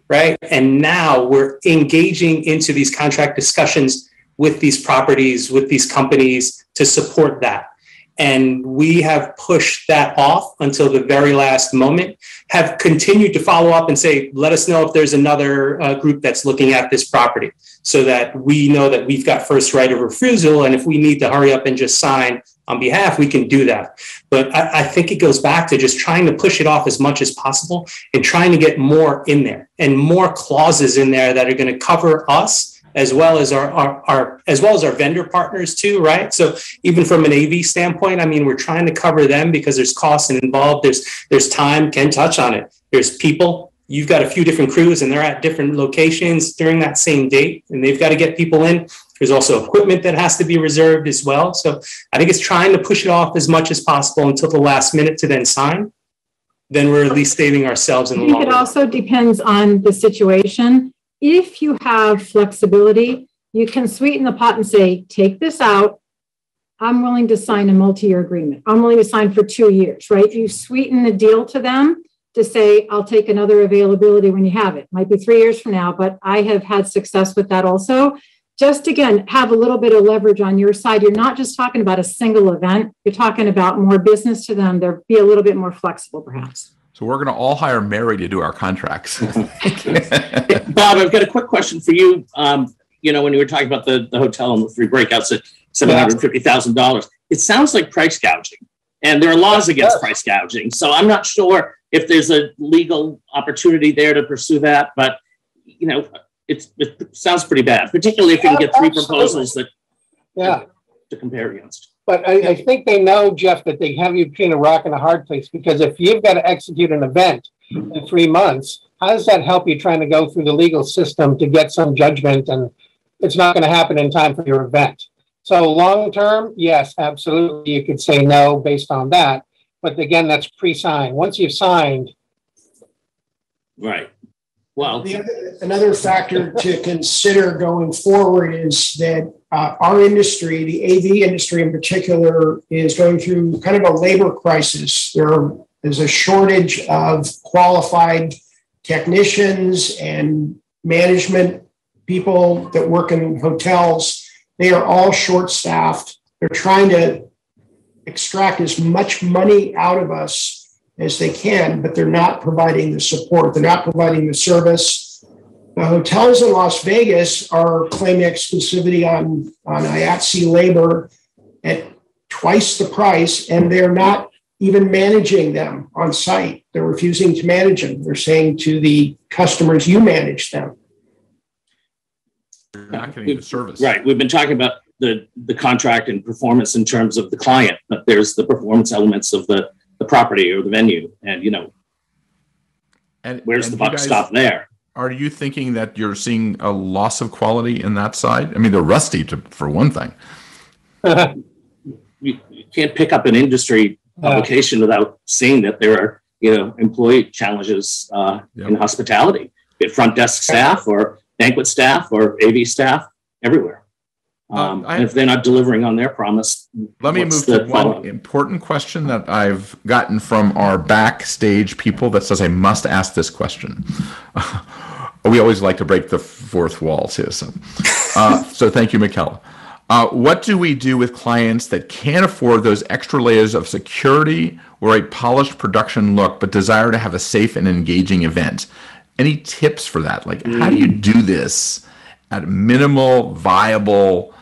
right? And now we're engaging into these contract discussions with these properties, with these companies to support that. And we have pushed that off until the very last moment, have continued to follow up and say, let us know if there's another group that's looking at this property, so that we know that we've got first right of refusal. And if we need to hurry up and just sign on behalf, we can do that. But I think it goes back to just trying to push it off as much as possible and trying to get more in there and more clauses in there that are going to cover us, as well as our vendor partners too, right? So even from an AV standpoint, we're trying to cover them because there's costs involved. There's time. Ken touched on it. There's people. You've got a few different crews and they're at different locations during that same date, and they've got to get people in There's also equipment that has to be reserved as well. So I think it's trying to push it off as much as possible until the last minute to then sign. Then we're at least saving ourselves in the long run. It also depends on the situation. If you have flexibility, you can sweeten the pot and say, take this out. I'm willing to sign a multi-year agreement. I'm willing to sign for 2 years, right? You sweeten the deal to them to say, I'll take another availability when you have it. Might be 3 years from now, but I have had success with that also. Just again, have a little bit of leverage on your side. You're not just talking about a single event. You're talking about more business to them. They'll be a little bit more flexible, perhaps. So we're going to all hire Mary to do our contracts. Bob, I've got a quick question for you. You know, when you were talking about the hotel and the 3 breakouts at $750,000, it sounds like price gouging. And there are laws against price gouging. So I'm not sure if there's a legal opportunity there to pursue that. But, you know, it sounds pretty bad, particularly if you can get 3 proposals that to compare against. But I think they know, Jeff, that they have you between a rock and a hard place, because if you've got to execute an event in 3 months, how does that help you trying to go through the legal system to get some judgment? And it's not going to happen in time for your event. So long term, yes, absolutely. You could say no based on that. But again, that's pre-signed. Once you've signed. Right. Well, another factor to consider going forward is that our industry, the AV industry in particular, is going through kind of a labor crisis. There is a shortage of qualified technicians and management people that work in hotels. They are all short-staffed. They're trying to extract as much money out of us as they can, but they're not providing the support. They're not providing the service. The hotels in Las Vegas are claiming exclusivity on IATSE labor at twice the price, and they're not even managing them on site. They're refusing to manage them. They're saying to the customers, you manage them. You're not getting the service. Right. We've been talking about the contract and performance in terms of the client, but there's the performance elements of the property or the venue. And, you know, where's the buck stop there? Are you thinking that you're seeing a loss of quality in that side? I mean, they're rusty for one thing. You can't pick up an industry publication without seeing that there are, you know, employee challenges in hospitality, be it front desk staff or banquet staff or AV staff, everywhere. And if they're not delivering on their promise, let me move to one important question that I've gotten from our backstage people that says I must ask this question. We always like to break the fourth wall too. So thank you, Michaela. What do we do with clients that can't afford those extra layers of security or a polished production look, but desire to have a safe and engaging event? Any tips for that? Like, how do you do this at a minimal, viable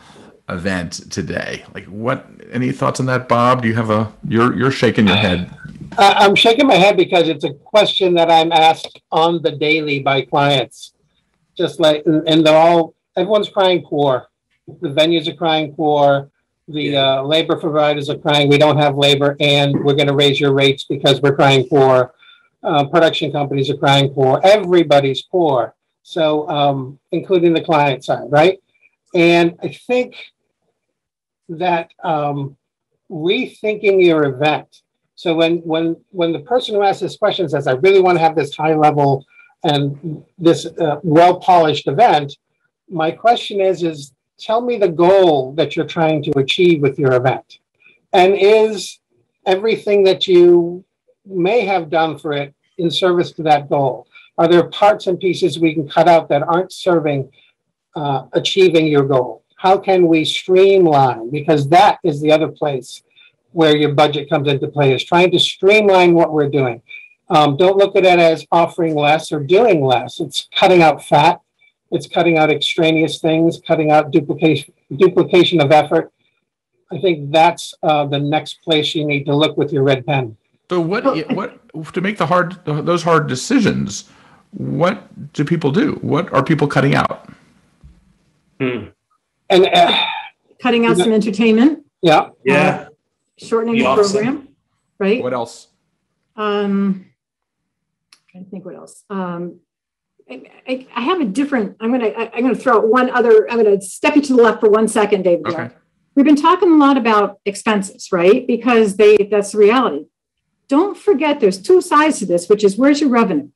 event today? Like, what? Any thoughts on that, Bob? Do you have you're shaking your head? I'm shaking my head because it's a question that I'm asked on the daily by clients. Just like, and everyone's crying poor. The venues are crying poor. The labor providers are crying, we don't have labor, and we're going to raise your rates because we're crying poor. Production companies are crying poor. Everybody's poor. So, including the client side, right? And I think that rethinking your event. So when the person who asks this question says, I really want to have this high level and this well-polished event, my question is tell me the goal that you're trying to achieve with your event. And is everything that you may have done for it in service to that goal? Are there parts and pieces we can cut out that aren't serving achieving your goal? How can we streamline? Because that is the other place where your budget comes into play, is trying to streamline what we're doing. Don't look at it as offering less or doing less. It's cutting out fat. It's cutting out extraneous things, cutting out duplication of effort. I think that's the next place you need to look with your red pen. So what to make those hard decisions? What do people do? What are people cutting out? And cutting out some entertainment. Yeah. Shortening the program, right? What else? Trying to think what else. I have a different, I'm going to throw out one other, I'm going to step you to the left for 1 second, David. Okay. We've been talking a lot about expenses, right? Because that's the reality. Don't forget there's two sides to this, which is where's your revenue?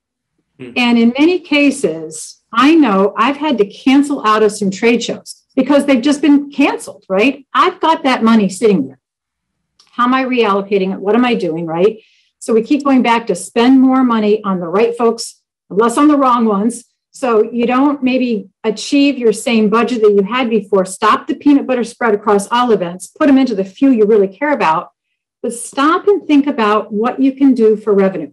And in many cases, I know I've had to cancel out of some trade shows because they've just been canceled, right? I've got that money sitting there. How am I reallocating it? What am I doing, right? So we keep going back to spend more money on the right folks, less on the wrong ones. So you don't maybe achieve your same budget that you had before. Stop the peanut butter spread across all events, put them into the few you really care about, but stop and think about what you can do for revenue.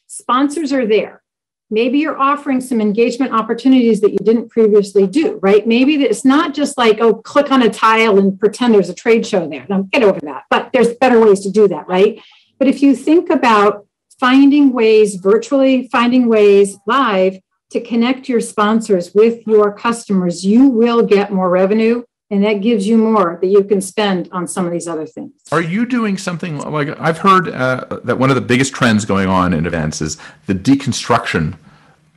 Sponsors are there. Maybe you're offering some engagement opportunities that you didn't previously do, right? Maybe it's not just like, oh, click on a tile and pretend there's a trade show there. Now get over that, but there's better ways to do that, right? But if you think about finding ways virtually, finding ways live to connect your sponsors with your customers, you will get more revenue. And that gives you more that you can spend on some of these other things. Are you doing something like, I've heard that one of the biggest trends going on in events is the deconstruction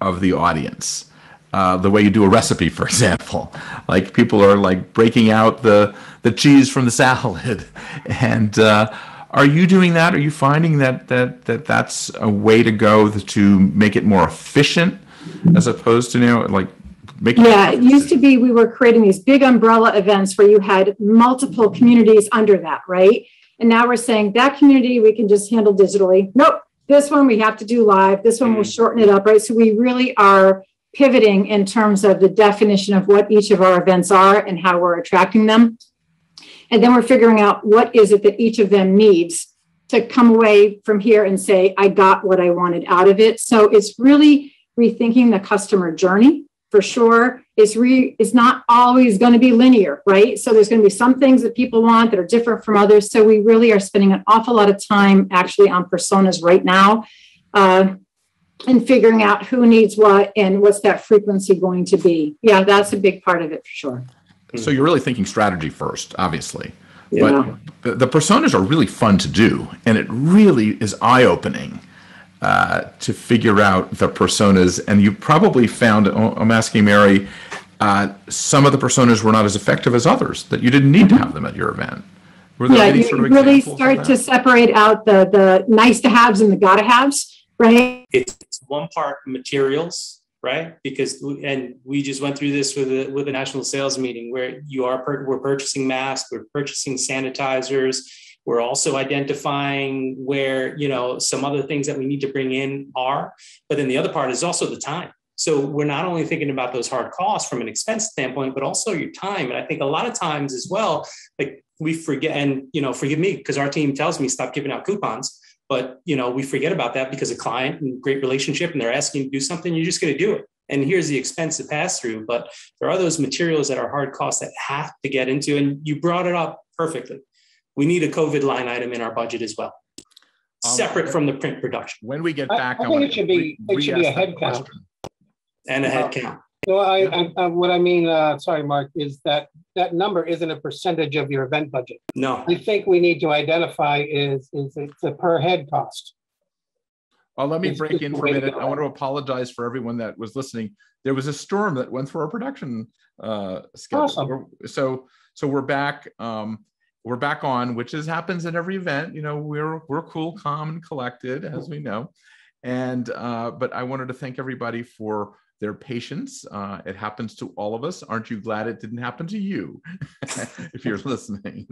of the audience. The way you do a recipe, for example, like people are like breaking out the cheese from the salad. And are you doing that? Are you finding that that's a way to go to make it more efficient as opposed to, like, it used to be we were creating these big umbrella events where you had multiple communities under that, right? And now we're saying that community we can just handle digitally. Nope, this one we have to do live. This one we'll shorten it up, right? So we really are pivoting in terms of the definition of what each of our events are and how we're attracting them. And then we're figuring out what is it that each of them needs to come away from here and say, I got what I wanted out of it. So it's really rethinking the customer journey. For sure, it's not always going to be linear, right? So there's going to be some things that people want that are different from others. So we really are spending an awful lot of time actually on personas right now and figuring out who needs what and what's that frequency going to be. Yeah, that's a big part of it for sure. So you're really thinking strategy first, obviously. Yeah. But the personas are really fun to do, and it really is eye-opening. To figure out the personas, and you probably found, I'm asking Mary, some of the personas were not as effective as others, that you didn't need to have them at your event. Were there any sort of really start to separate out the nice to haves and the gotta haves, right? It's one part materials, right? Because we just went through this with a national sales meeting where we're purchasing masks, we're purchasing sanitizers. We're also identifying where, some other things that we need to bring in are, but then the other part is also the time. So we're not only thinking about those hard costs from an expense standpoint, but also your time. And I think a lot of times as well, like we forget, and, forgive me, because our team tells me stop giving out coupons, but, we forget about that because a client and great relationship and they're asking you to do something, you're just going to do it. And here's the expense to pass through. But there are those materials that are hard costs that have to get into, and you brought it up perfectly. We need a COVID line item in our budget as well, separate from the print production. When we get back, I think it should be a head count. And a head count. What I mean, sorry, Mark, is that number isn't a percentage of your event budget. No. I think we need to identify is it's a per head cost. Well, let me break in for a minute. I want to apologize for everyone that was listening. There was a storm that went through our production schedule. Awesome. So we're back. We're back on, which happens at every event. We're cool, calm, and collected, as we know. And but I wanted to thank everybody for their patience. It happens to all of us. Aren't you glad it didn't happen to you, if you're listening?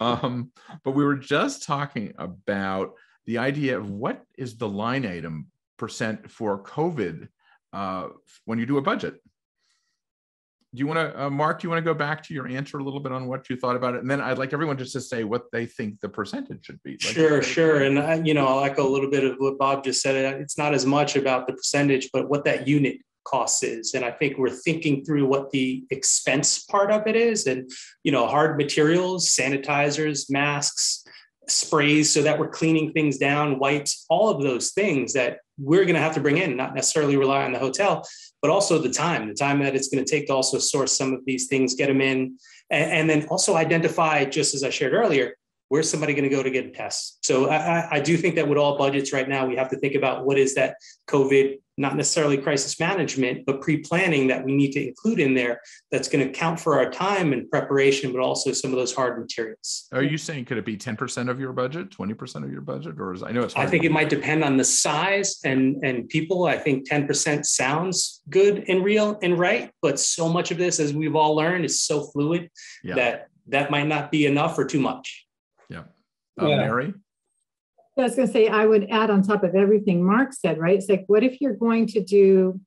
But we were just talking about the idea of what is the line item percent for COVID when you do a budget. Do you want to, Mark, do you want to go back to your answer a little bit on what you thought about it? And then I'd like everyone just to say what they think the percentage should be. Sure. And, I'll echo a little bit of what Bob just said. It's not as much about the percentage, but what that unit cost is. And I think we're thinking through what the expense part of it is. And, hard materials, sanitizers, masks, sprays, so that we're cleaning things down, wipes, all of those things that we're going to have to bring in, not necessarily rely on the hotel, but also the time that it's going to take to also source some of these things, get them in, and then also identify, just as I shared earlier, where's somebody going to go to get a test? So I do think that with all budgets right now, we have to think about what is that COVID, not necessarily crisis management, but pre-planning that we need to include in there that's going to count for our time and preparation, but also some of those hard materials. Are you saying, could it be 10% of your budget, 20% of your budget? Or I know it's hard. I think it might depend on the size and people. I think 10% sounds good and real and right, but so much of this, as we've all learned, is so fluid that might not be enough or too much. Yeah. Yeah. Mary? I was going to say, I would add on top of everything Mark said, right? It's like, what if you're going to do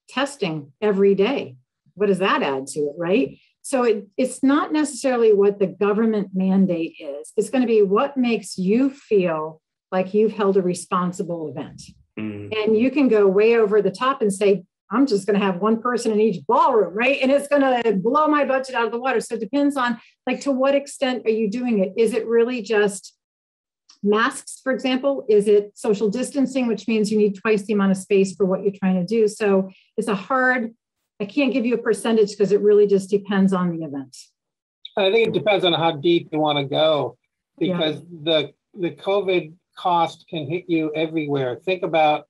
testing every day? What does that add to it, right? So it's not necessarily what the government mandate is. It's going to be what makes you feel like you've held a responsible event. And you can go way over the top and say, I'm just going to have one person in each ballroom, right? And it's going to blow my budget out of the water. So it depends on, like, to what extent are you doing it? Is it really just masks, for example? Is it social distancing, which means you need twice the amount of space for what you're trying to do? So it's I can't give you a percentage because it really just depends on the event. I think it depends on how deep you want to go, because the COVID cost can hit you everywhere. Think about,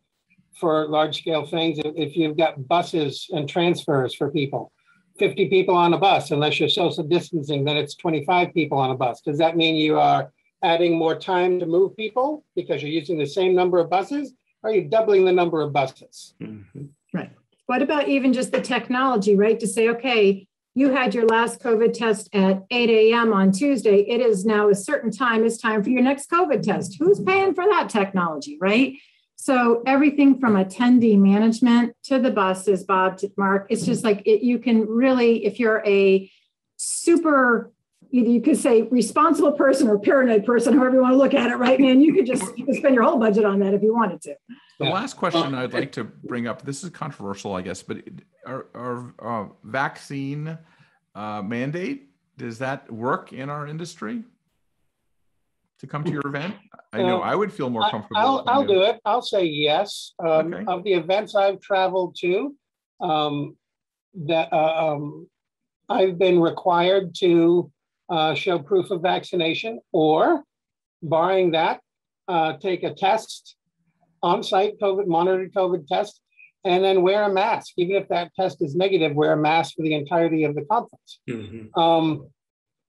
for large scale things, if you've got buses and transfers for people, 50 people on a bus, unless you're social distancing, then it's 25 people on a bus. Does that mean you are adding more time to move people because you're using the same number of buses? Or are you doubling the number of buses? Right. What about even just the technology, right? To say, okay, you had your last COVID test at 8 a.m. on Tuesday. It is now a certain time. It's time for your next COVID test. Who's paying for that technology, right? So everything from attendee management to the buses, Bob, to Mark, it's just like you can really, if you're a super, you could say responsible person or paranoid person, however you want to look at it, right, man, you could spend your whole budget on that if you wanted to. The last question I'd like to bring up, this is controversial, I guess, but our vaccine mandate, does that work in our industry to come to your event? I know I would feel more comfortable. I'll do it. I'll say yes. Okay. Of the events I've traveled to, I've been required to show proof of vaccination, or, barring that, take a test, on-site monitored COVID test, and then wear a mask. Even if that test is negative, wear a mask for the entirety of the conference.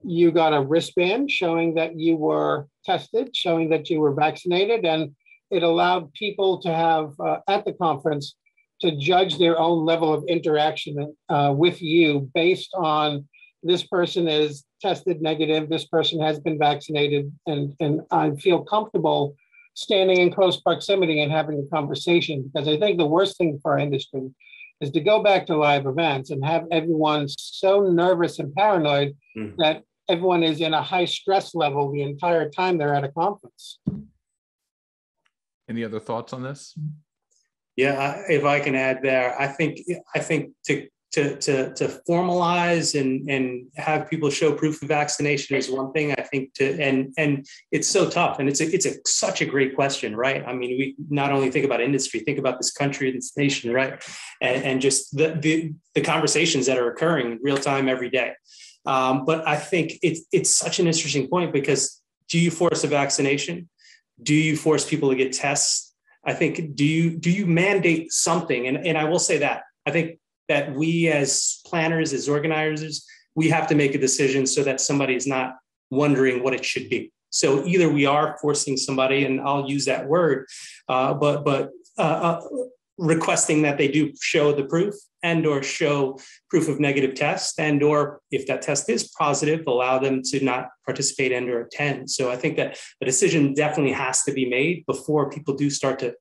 You got a wristband showing that you were tested, showing that you were vaccinated, and it allowed people to have, at the conference, to judge their own level of interaction with you based on, this person is tested negative, this person has been vaccinated, and I feel comfortable standing in close proximity and having a conversation, because I think the worst thing for our industry is to go back to live events and have everyone so nervous and paranoid that everyone is in a high stress level the entire time they're at a conference. Any other thoughts on this? Yeah, if I can add there, I think to formalize and have people show proof of vaccination is one thing. I think and it's so tough, and it's such a great question, right? I mean, we not only think about industry, think about this country, this nation, right? And just the conversations that are occurring in real time every day. But I think it's such an interesting point, because do you force a vaccination? Do you force people to get tests? I think, do you mandate something? And I will say that, I think that we as planners, as organizers, we have to make a decision so that somebody's not wondering what it should be. So either we are forcing somebody, and I'll use that word, but requesting that they do show the proof and or show proof of negative test, and or if that test is positive, allow them to not participate and or attend. So I think that the decision definitely has to be made before people do start to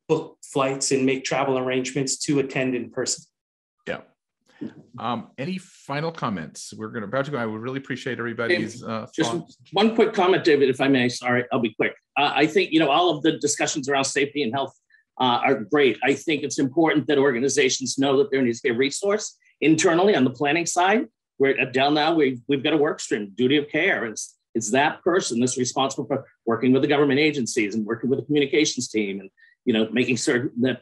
book flights and make travel arrangements to attend in person. Yeah. Any final comments? We're about to go. I would really appreciate everybody's just thoughts. One quick comment, David, if I may. Sorry, I'll be quick. I think, all of the discussions around safety and health are great. I think it's important that organizations know that there needs to be a resource internally on the planning side. Where at Dell now, we've got a work stream, duty of care. It's that person that's responsible for working with the government agencies and working with the communications team, and making sure that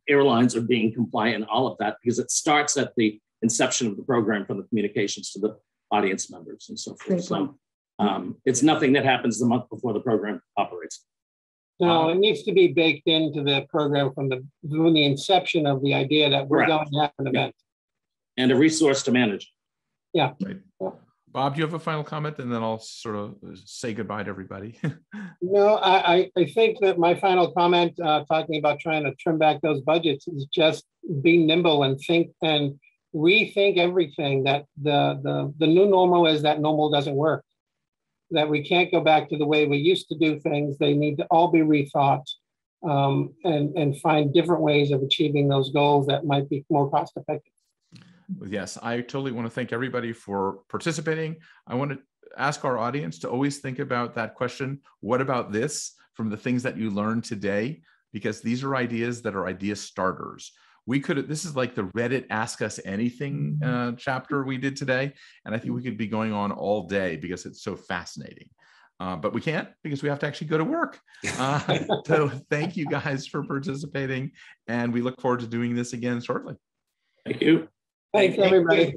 airlines are being compliant and all of that, because it starts at the inception of the program, from the communications to the audience members and so forth. So It's nothing that happens the month before the program operates. No, it needs to be baked into the program from the inception of the idea that we're Correct. going to have an event. And a resource to manage. Yeah. Right. Bob, do you have a final comment? And then I'll sort of say goodbye to everybody. No, I think that my final comment, talking about trying to trim back those budgets, is just be nimble and think and rethink everything. That the new normal is that normal doesn't work. That we can't go back to the way we used to do things. They need to all be rethought, and find different ways of achieving those goals that might be more cost effective. Yes, I totally want to thank everybody for participating. I want to ask our audience to always think about that question, what about this, from the things that you learned today, because these are ideas that are idea starters. This is like the Reddit Ask Us Anything chapter we did today. And I think we could be going on all day because it's so fascinating. But we can't, because we have to actually go to work. So thank you guys for participating. And we look forward to doing this again shortly. Thank you. Thanks, everybody.